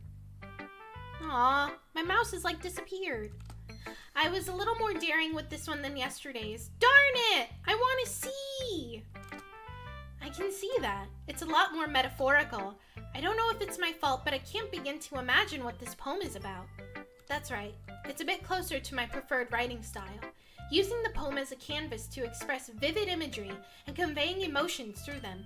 Aw, my mouse has, like, disappeared. I was a little more daring with this one than yesterday's. Darn it! I want to see! I can see that. It's a lot more metaphorical. I don't know if it's my fault, but I can't begin to imagine what this poem is about. That's right. It's a bit closer to my preferred writing style. Using the poem as a canvas to express vivid imagery and conveying emotions through them.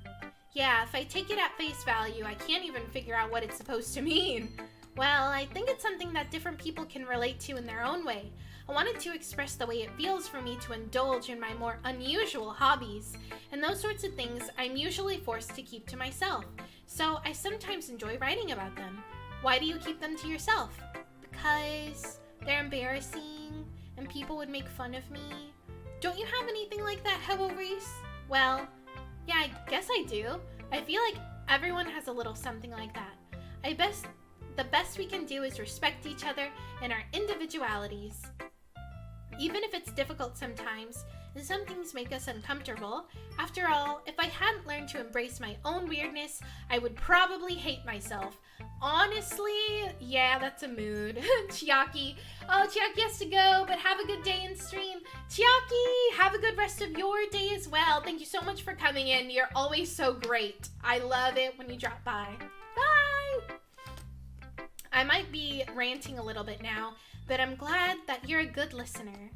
Yeah, if I take it at face value, I can't even figure out what it's supposed to mean. Well, I think it's something that different people can relate to in their own way. I wanted to express the way it feels for me to indulge in my more unusual hobbies, and those sorts of things I'm usually forced to keep to myself. So I sometimes enjoy writing about them. Why do you keep them to yourself? Because they're embarrassing, and people would make fun of me. Don't you have anything like that, hewworeese? Well, yeah, I guess I do. I feel like everyone has a little something like that. The best we can do is respect each other and our individualities. Even if it's difficult sometimes, and some things make us uncomfortable. After all, if I hadn't learned to embrace my own weirdness, I would probably hate myself. Honestly, yeah, that's a mood. Chiaki. Oh, Chiaki has to go, but have a good day in stream. Chiaki, have a good rest of your day as well. Thank you so much for coming in. You're always so great. I love it when you drop by. Bye! I might be ranting a little bit now, but I'm glad that you're a good listener.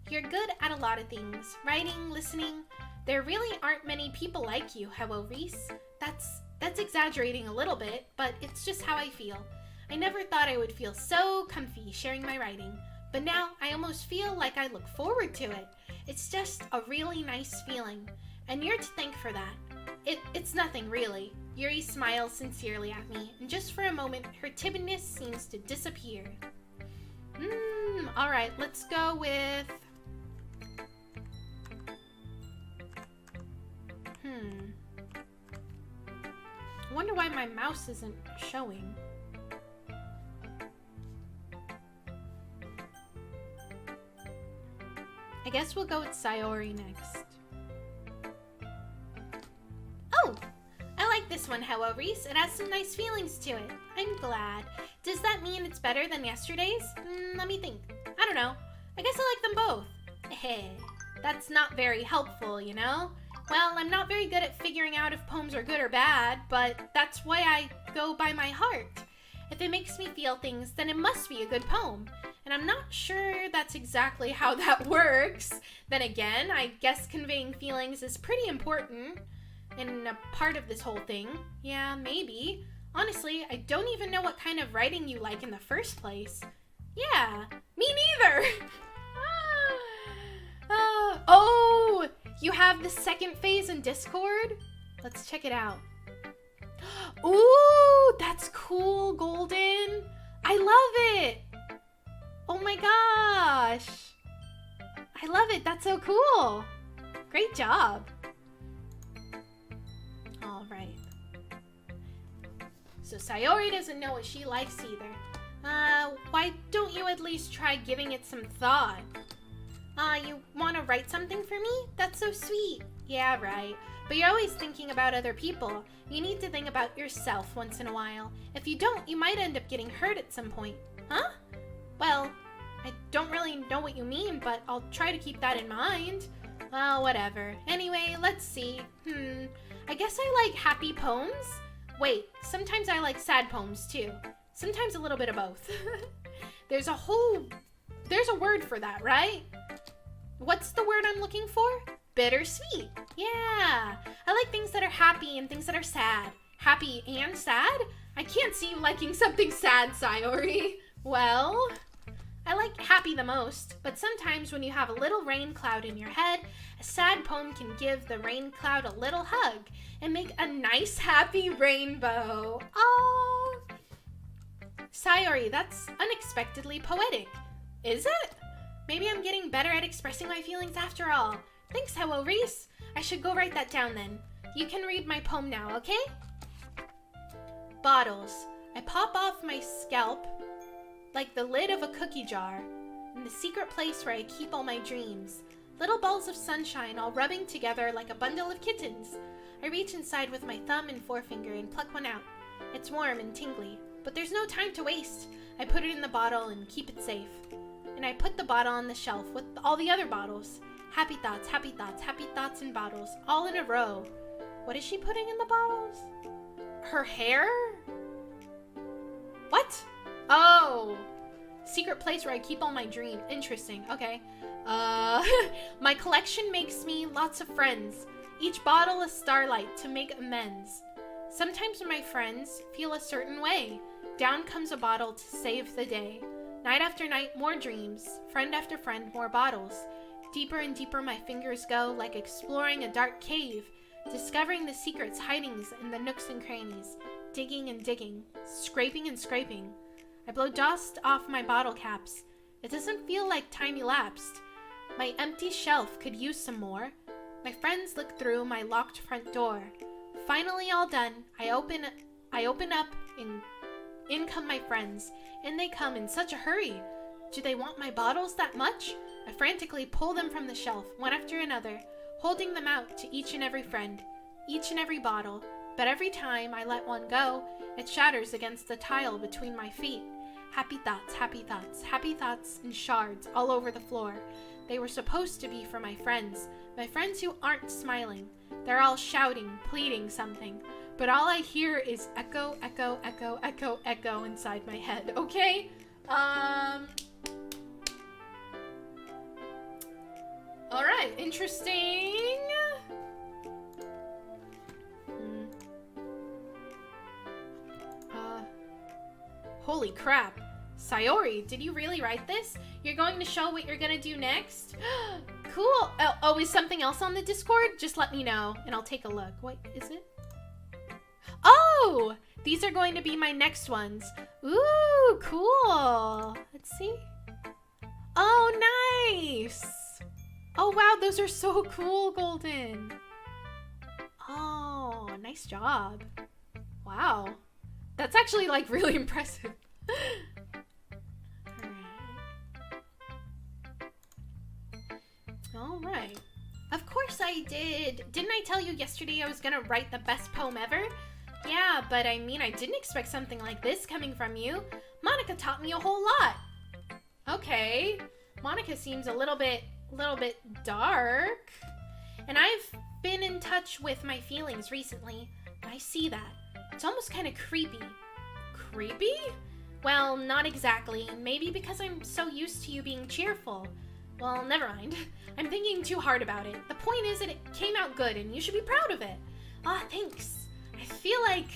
You're good at a lot of things. Writing, listening. There really aren't many people like you, hewworeese. That's exaggerating a little bit, but it's just how I feel. I never thought I would feel so comfy sharing my writing, but now I almost feel like I look forward to it. It's just a really nice feeling, and you're to thank for that. It's nothing, really. Yuri smiles sincerely at me, and just for a moment, her timidness seems to disappear. Alright, let's go with... I wonder why my mouse isn't showing. I guess we'll go with Sayori next. Oh! I like this one, hewworeese. It has some nice feelings to it. I'm glad. Does that mean it's better than yesterday's? Let me think. I don't know. I guess I like them both. That's not very helpful, you know? Well, I'm not very good at figuring out if poems are good or bad, but that's why I go by my heart. If it makes me feel things, then it must be a good poem. And I'm not sure that's exactly how that works. Then again, I guess conveying feelings is pretty important in a part of this whole thing. Yeah, maybe. Honestly, I don't even know what kind of writing you like in the first place. Yeah, me neither! Oh! You have the second phase in Discord? Let's check it out. Ooh, that's cool, Golden. I love it. Oh my gosh. I love it. That's so cool. Great job. All right. So Sayori doesn't know what she likes either. Why don't you at least try giving it some thought? You want to write something for me? That's so sweet. Yeah, right. But you're always thinking about other people. You need to think about yourself once in a while. If you don't, you might end up getting hurt at some point. Huh? Well, I don't really know what you mean, but I'll try to keep that in mind. Oh, whatever. Anyway, let's see. I guess I like happy poems. Wait, sometimes I like sad poems too. Sometimes a little bit of both. There's a word for that, right? What's the word I'm looking for? Bittersweet. Yeah. I like things that are happy and things that are sad. Happy and sad? I can't see you liking something sad, Sayori. Well, I like happy the most, but sometimes when you have a little rain cloud in your head, a sad poem can give the rain cloud a little hug and make a nice happy rainbow. Aww. Sayori, that's unexpectedly poetic. Is it? Maybe I'm getting better at expressing my feelings after all. Thanks, hewworeese. I should go write that down then. You can read my poem now, okay? Bottles. I pop off my scalp like the lid of a cookie jar in the secret place where I keep all my dreams. Little balls of sunshine all rubbing together like a bundle of kittens. I reach inside with my thumb and forefinger and pluck one out. It's warm and tingly, but there's no time to waste. I put it in the bottle and keep it safe. And I put the bottle on the shelf with all the other bottles. Happy thoughts, happy thoughts, happy thoughts in bottles, all in a row. What is she putting in the bottles? Her hair? What? Oh, secret place where I keep all my dreams. Interesting, okay. My collection makes me lots of friends. Each bottle a starlight to make amends. Sometimes when my friends feel a certain way, down comes a bottle to save the day. Night after night, more dreams. Friend after friend, more bottles. Deeper and deeper my fingers go, like exploring a dark cave, discovering the secrets hiding in the nooks and crannies, digging and digging, scraping and scraping. I blow dust off my bottle caps. It doesn't feel like time elapsed. My empty shelf could use some more. My friends look through my locked front door. Finally all done, I open up and in come my friends, and they come in such a hurry. Do they want my bottles that much? I frantically pull them from the shelf, one after another, holding them out to each and every friend, each and every bottle, but every time I let one go, it shatters against the tile between my feet. Happy thoughts, happy thoughts, happy thoughts in shards all over the floor. They were supposed to be for my friends who aren't smiling. They're all shouting, pleading something, but all I hear is echo, echo, echo, echo, echo inside my head, okay? Alright, interesting. Holy crap. Sayori, did you really write this? You're going to show what you're gonna do next? Cool. Oh, is something else on the Discord? Just let me know and I'll take a look. Wait, is it? Oh, these are going to be my next ones. Ooh, cool. Let's see. Oh, nice. Oh, wow, those are so cool, Golden. Oh, nice job. Wow. That's actually, like, really impressive. All right. Of course I did. Didn't I tell you yesterday I was gonna write the best poem ever? Yeah, but I mean, I didn't expect something like this coming from you. Monika taught me a whole lot. Okay. Monika seems a little bit dark. And I've been in touch with my feelings recently. I see that. It's almost kind of creepy. Creepy? Well, not exactly. Maybe because I'm so used to you being cheerful. Well, never mind. I'm thinking too hard about it. The point is that it came out good and you should be proud of it. Ah, thanks. I feel like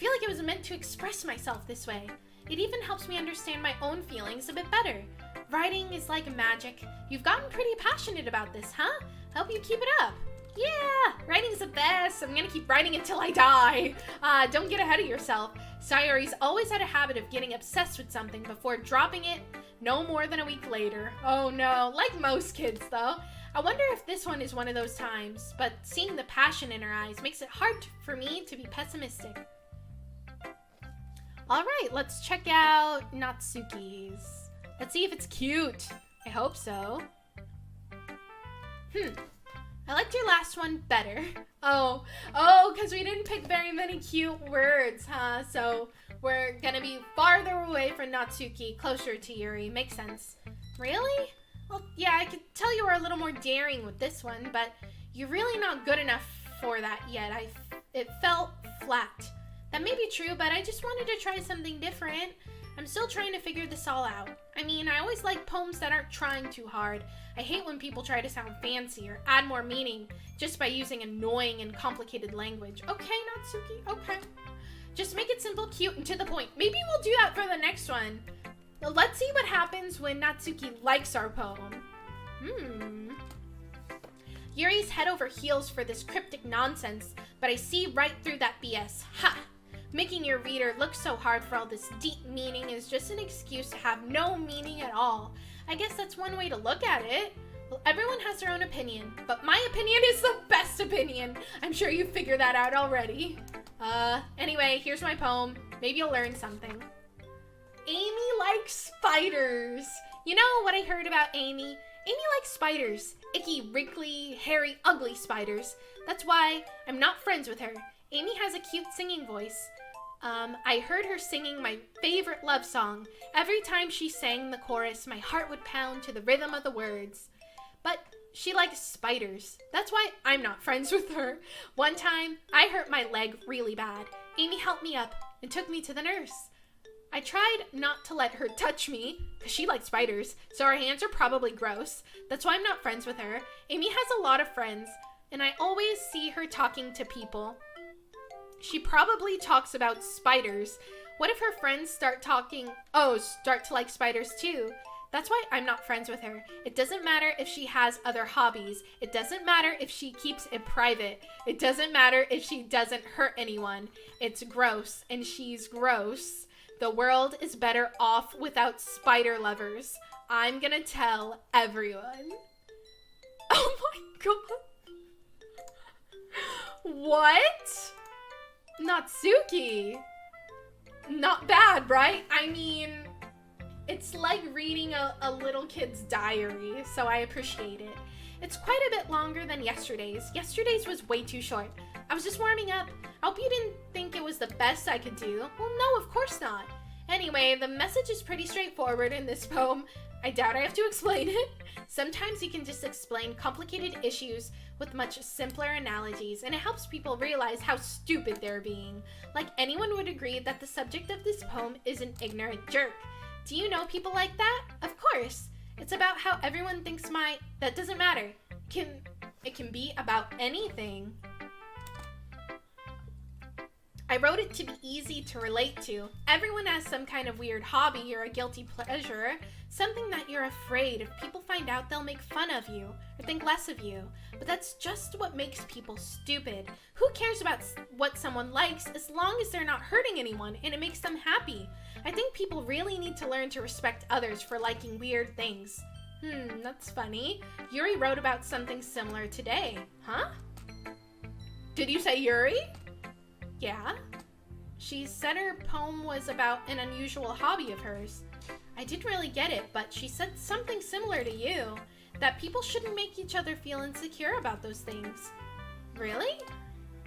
it was meant to express myself this way. It even helps me understand my own feelings a bit better. Writing is like magic. You've gotten pretty passionate about this, huh? I hope you keep it up. Yeah, writing's the best. I'm gonna keep writing until I die. Don't get ahead of yourself. Sayori's always had a habit of getting obsessed with something before dropping it no more than a week later. Oh no, like most kids though. I wonder if this one is one of those times, but seeing the passion in her eyes makes it hard for me to be pessimistic. Alright, let's check out Natsuki's. Let's see if it's cute. I hope so. I liked your last one better. Oh, because we didn't pick very many cute words, huh? So we're gonna be farther away from Natsuki, closer to Yuri. Makes sense. Really? Well, yeah, I could tell you were a little more daring with this one, but you're really not good enough for that yet. It felt flat. That may be true, but I just wanted to try something different. I'm still trying to figure this all out. I mean, I always like poems that aren't trying too hard. I hate when people try to sound fancy or add more meaning just by using annoying and complicated language. Okay, Natsuki, okay. Just make it simple, cute, and to the point. Maybe we'll do that for the next one. Well, let's see what happens when Natsuki likes our poem. Yuri's head over heels for this cryptic nonsense, but I see right through that BS. Ha! Making your reader look so hard for all this deep meaning is just an excuse to have no meaning at all. I guess that's one way to look at it. Well, everyone has their own opinion, but my opinion is the best opinion. I'm sure you figured that out already. Anyway, here's my poem. Maybe you'll learn something. Amy likes spiders. You know what I heard about Amy? Amy likes spiders. Icky, wrinkly, hairy, ugly spiders. That's why I'm not friends with her. Amy has a cute singing voice. I heard her singing my favorite love song. Every time she sang the chorus, my heart would pound to the rhythm of the words. But she likes spiders. That's why I'm not friends with her. One time, I hurt my leg really bad. Amy helped me up and took me to the nurse. I tried not to let her touch me, because she likes spiders, so her hands are probably gross. That's why I'm not friends with her. Amy has a lot of friends, and I always see her talking to people. She probably talks about spiders. What if her friends start to like spiders too? That's why I'm not friends with her. It doesn't matter if she has other hobbies. It doesn't matter if she keeps it private. It doesn't matter if she doesn't hurt anyone. It's gross, and she's gross. The world is better off without spider lovers. I'm gonna tell everyone. Oh my god. What? Natsuki. Not bad, right? I mean, it's like reading a little kid's diary, so I appreciate it. It's quite a bit longer than yesterday's. Yesterday's was way too short. I was just warming up. I hope you didn't think it was the best I could do. Well, no, of course not. Anyway, the message is pretty straightforward in this poem. I doubt I have to explain it. Sometimes you can just explain complicated issues with much simpler analogies, and it helps people realize how stupid they're being. Like anyone would agree that the subject of this poem is an ignorant jerk. Do you know people like that? Of course. It's about how everyone thinks that doesn't matter. It can be about anything. I wrote it to be easy to relate to. Everyone has some kind of weird hobby or a guilty pleasure, something that you're afraid if people find out they'll make fun of you or think less of you. But that's just what makes people stupid. Who cares about what someone likes as long as they're not hurting anyone and it makes them happy? I think people really need to learn to respect others for liking weird things. That's funny. Yuri wrote about something similar today. Huh? Did you say Yuri? Yeah. She said her poem was about an unusual hobby of hers. I didn't really get it, but she said something similar to you, that people shouldn't make each other feel insecure about those things. Really?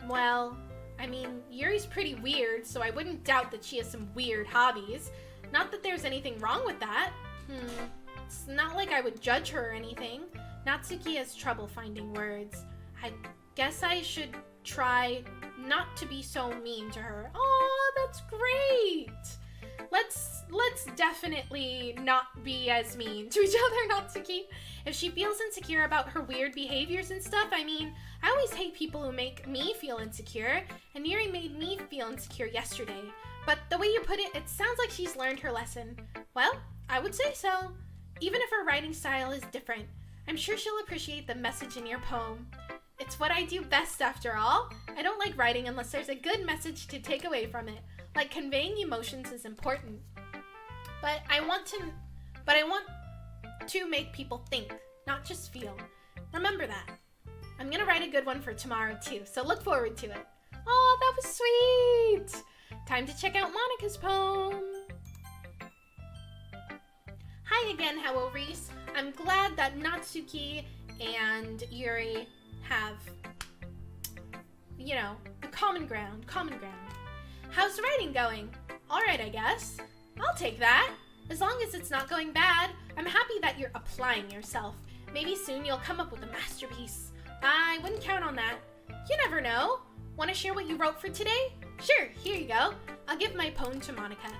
Well, I mean, Yuri's pretty weird, so I wouldn't doubt that she has some weird hobbies. Not that there's anything wrong with that. It's not like I would judge her or anything. Natsuki has trouble finding words. I guess I should try not to be so mean to her. Oh, that's great. Let's definitely not be as mean to each other, Natsuki. If she feels insecure about her weird behaviors and stuff, I mean, I always hate people who make me feel insecure, and Yuri made me feel insecure yesterday. But the way you put it, it sounds like she's learned her lesson. Well, I would say so. Even if her writing style is different, I'm sure she'll appreciate the message in your poem. It's what I do best after all. I don't like writing unless there's a good message to take away from it. Like conveying emotions is important. But I want to make people think, not just feel. Remember that. I'm gonna write a good one for tomorrow too, so look forward to it. Oh, that was sweet! Time to check out Monika's poem. Hi again, hewworeese. I'm glad that Natsuki and Yuri have, you know, a common ground. How's the writing going? Alright, I guess. I'll take that. As long as it's not going bad, I'm happy that you're applying yourself. Maybe soon you'll come up with a masterpiece. I wouldn't count on that. You never know. Want to share what you wrote for today? Sure, here you go. I'll give my poem to Monika.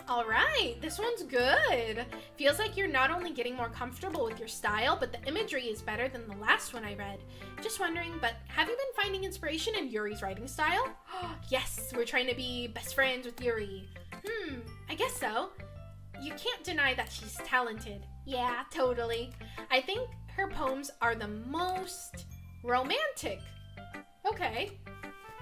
Alright, this one's good. Feels like you're not only getting more comfortable with your style, but the imagery is better than the last one I read. Just wondering, but have you been finding inspiration in Yuri's writing style? Yes, we're trying to be best friends with Yuri. I guess so. You can't deny that she's talented. Yeah, totally. I think her poems are the most romantic. Okay,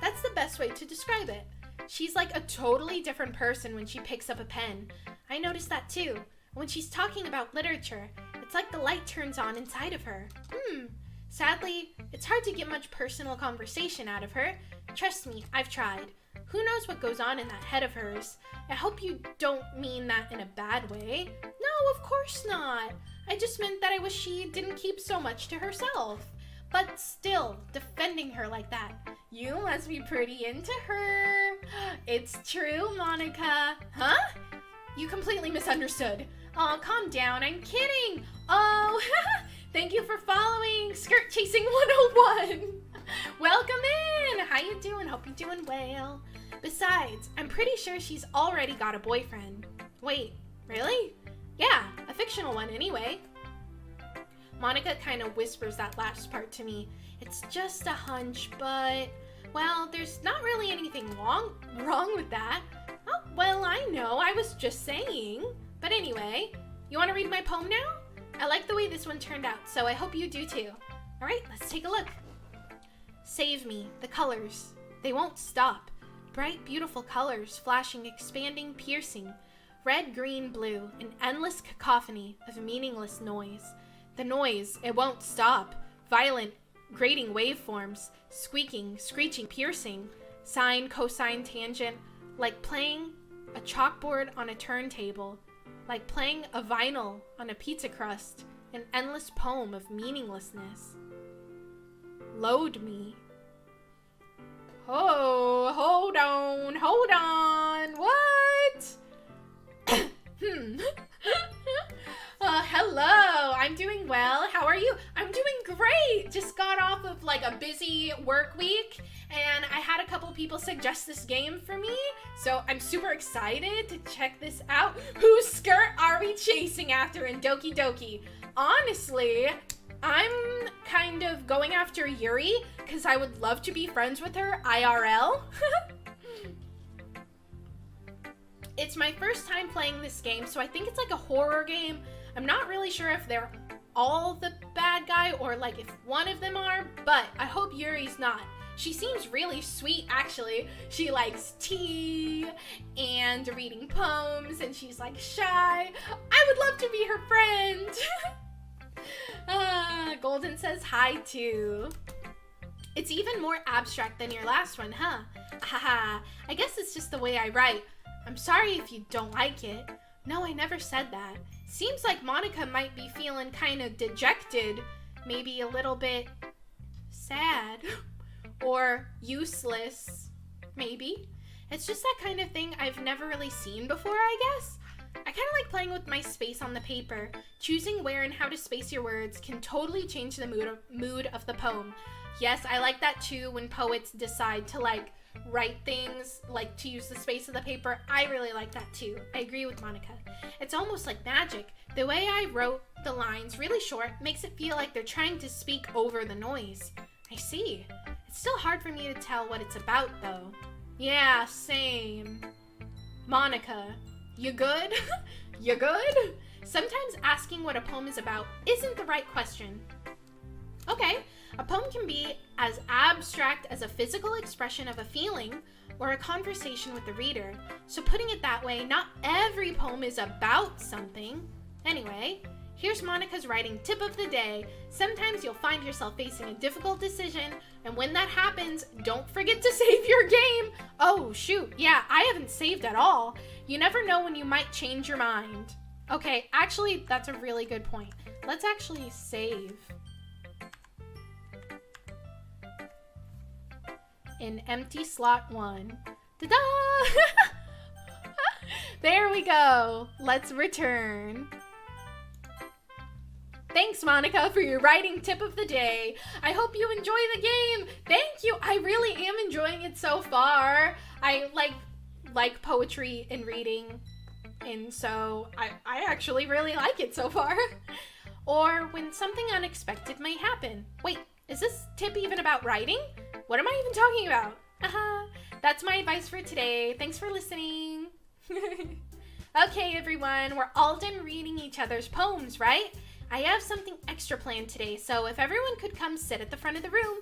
that's the best way to describe it. She's like a totally different person when she picks up a pen. I noticed that too. When she's talking about literature, it's like the light turns on inside of her. Sadly, it's hard to get much personal conversation out of her. Trust me, I've tried. Who knows what goes on in that head of hers? I hope you don't mean that in a bad way. No, of course not. I just meant that I wish she didn't keep so much to herself. But still, defending her like that. You must be pretty into her. It's true, Monika. Huh? You completely misunderstood. Oh, calm down. I'm kidding. Oh, thank you for following Skirt Chasing 101. Welcome in. How you doing? Hope you're doing well. Besides, I'm pretty sure she's already got a boyfriend. Wait, really? Yeah, a fictional one anyway. Monika kind of whispers that last part to me. It's just a hunch, but, well, there's not really anything wrong with that. Oh, well, I know. I was just saying. But anyway, you want to read my poem now? I like the way this one turned out, so I hope you do too. All right, let's take a look. Save me, the colors. They won't stop. Bright, beautiful colors, flashing, expanding, piercing. Red, green, blue, an endless cacophony of meaningless noise. The noise, it won't stop. Violent, grating waveforms, squeaking, screeching, piercing. Sine, cosine, tangent, like playing a chalkboard on a turntable. Like playing a vinyl on a pizza crust. An endless poem of meaninglessness. Load me. Oh, hold on. What? Hello, I'm doing well. How are you? I'm doing great. Just got off of like a busy work week and I had a couple people suggest this game for me. So I'm super excited to check this out. Whose skirt are we chasing after in Doki Doki? Honestly, I'm kind of going after Yuri because I would love to be friends with her IRL. It's my first time playing this game, so I think it's like a horror game. I'm not really sure if they're all the bad guy or like if one of them are, but I hope Yuri's not. She seems really sweet, actually. She likes tea and reading poems, and she's like shy. I would love to be her friend. Golden says hi too. It's even more abstract than your last one, huh? Haha, I guess it's just the way I write. I'm sorry if you don't like it. No, I never said that. Seems like Monika might be feeling kind of dejected, maybe a little bit sad, or useless, maybe. It's just that kind of thing I've never really seen before, I guess. I kind of like playing with my space on the paper. Choosing where and how to space your words can totally change the mood of the poem. Yes, I like that too when poets decide to like write things, like to use the space of the paper. I really like that too. I agree with Monika. It's almost like magic. The way I wrote the lines really short makes it feel like they're trying to speak over the noise. I see. It's still hard for me to tell what it's about though. Yeah, same. Monika, you good? You good? Sometimes asking what a poem is about isn't the right question. Okay, a poem can be as abstract as a physical expression of a feeling or a conversation with the reader. So putting it that way, not every poem is about something. Anyway, here's Monika's writing tip of the day. Sometimes you'll find yourself facing a difficult decision, and when that happens, don't forget to save your game. Oh, shoot, yeah, I haven't saved at all. You never know when you might change your mind. Okay, actually, that's a really good point. Let's actually save. In empty slot 1. Ta-da! There we go. Let's return. Thanks, Monika, for your writing tip of the day. I hope you enjoy the game. Thank you. I really am enjoying it so far. I like poetry and reading, and so I actually really like it so far. Or when something unexpected may happen. Wait, is this tip even about writing? What am I even talking about? That's my advice for today. Thanks for listening. Okay, everyone, we're all done reading each other's poems, right? I have something extra planned today, so if everyone could come sit at the front of the room.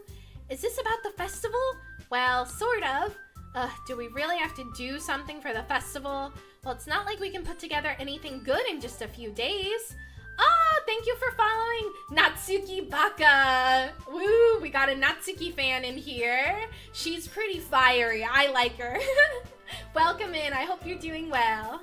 Is this about the festival? Well, sort of. Do we really have to do something for the festival? Well, it's not like we can put together anything good in just a few days. Oh, thank you for following Natsuki Baka. Woo, we got a Natsuki fan in here. She's pretty fiery. I like her. Welcome in. I hope you're doing well.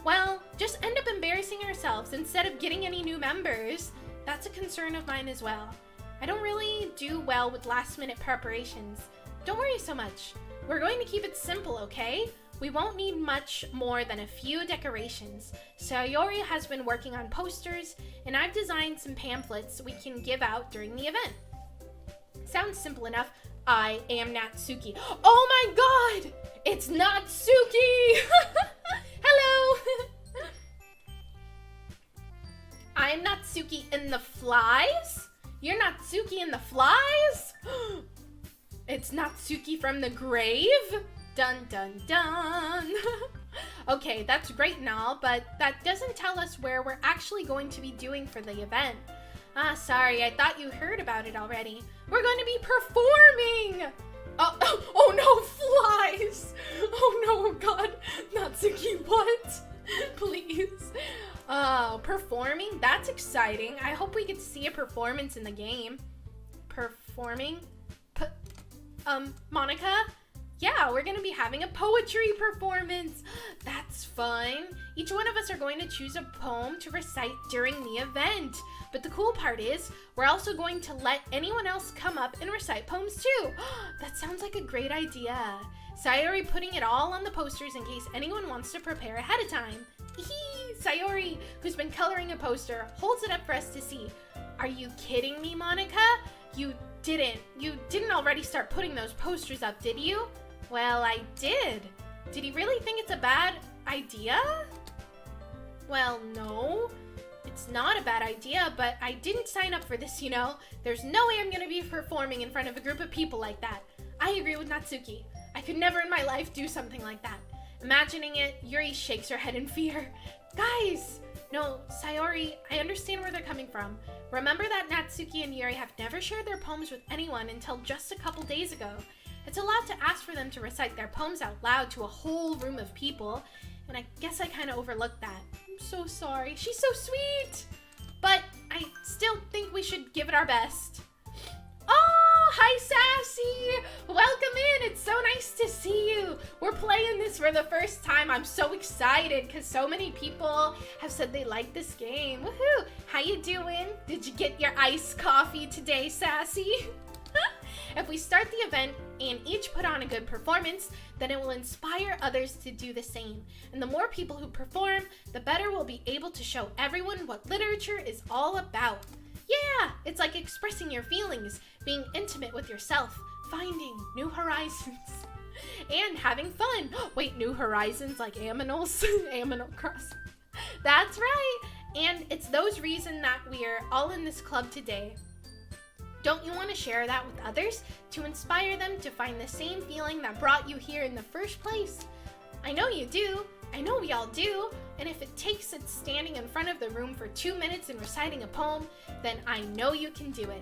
Well, just end up embarrassing ourselves instead of getting any new members. That's a concern of mine as well. I don't really do well with last-minute preparations. Don't worry so much. We're going to keep it simple, okay? We won't need much more than a few decorations. Sayori has been working on posters, and I've designed some pamphlets we can give out during the event. Sounds simple enough. I am Natsuki. Oh my god! It's Natsuki! Hello! I am Natsuki in the flies? You're Natsuki in the flies? It's Natsuki from the grave? Dun dun dun. Okay, that's great and all, but that doesn't tell us where we're actually going to be doing for the event. Ah, sorry, I thought you heard about it already. We're going to be performing! Oh no, flies! Oh no, God. Natsuki, what? Please. Performing? That's exciting. I hope we get to see a performance in the game. Performing? Monika? Yeah, we're gonna be having a poetry performance. That's fun. Each one of us are going to choose a poem to recite during the event. But the cool part is, we're also going to let anyone else come up and recite poems too. That sounds like a great idea. Sayori putting it all on the posters in case anyone wants to prepare ahead of time. Sayori, who's been coloring a poster, holds it up for us to see. Are you kidding me, Monika? You didn't already start putting those posters up, did you? Well, I did. Did he really think it's a bad idea? Well, no. It's not a bad idea, but I didn't sign up for this, you know? There's no way I'm gonna be performing in front of a group of people like that. I agree with Natsuki. I could never in my life do something like that. Imagining it, Yuri shakes her head in fear. Guys! No, Sayori, I understand where they're coming from. Remember that Natsuki and Yuri have never shared their poems with anyone until just a couple days ago. It's a lot to ask for them to recite their poems out loud to a whole room of people, and I guess I kind of overlooked that. I'm so sorry. She's so sweet! But I still think we should give it our best. Oh, hi Sassy! Welcome in! It's so nice to see you! We're playing this for the first time. I'm so excited because so many people have said they like this game. Woohoo! How you doing? Did you get your iced coffee today, Sassy? If we start the event and each put on a good performance, then it will inspire others to do the same. And the more people who perform, the better we'll be able to show everyone what literature is all about. Yeah, it's like expressing your feelings, being intimate with yourself, finding new horizons, and having fun. Wait, new horizons like Aminals? Aminal Crossing. That's right. And it's those reasons that we're all in this club today. Don't you want to share that with others to inspire them to find the same feeling that brought you here in the first place? I know you do. I know we all do. And if it takes it standing in front of the room for 2 minutes and reciting a poem, then I know you can do it.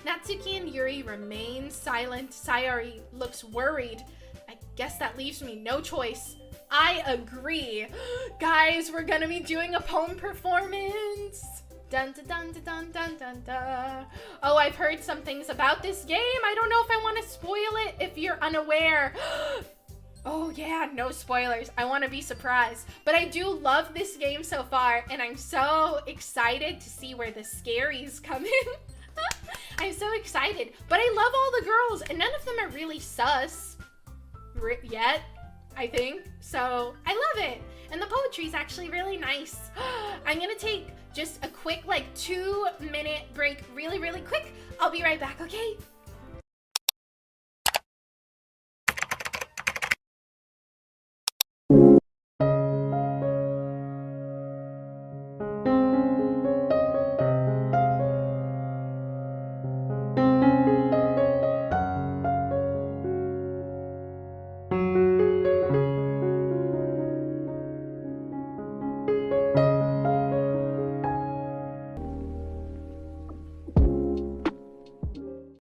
Natsuki and Yuri remain silent. Sayori looks worried. I guess that leaves me no choice. I agree. Guys, we're gonna be doing a poem performance. Dun dun dun dun dun dun dun. Oh, I've heard some things about this game. I don't know if I want to spoil it if you're unaware. Oh yeah, no spoilers. I want to be surprised. But I do love this game so far, and I'm so excited to see where the scaries come in. I'm so excited. But I love all the girls, and none of them are really sus yet, I think. So I love it. And the poetry is actually really nice. I'm gonna take just a quick, 2-minute break really quick. I'll be right back, okay?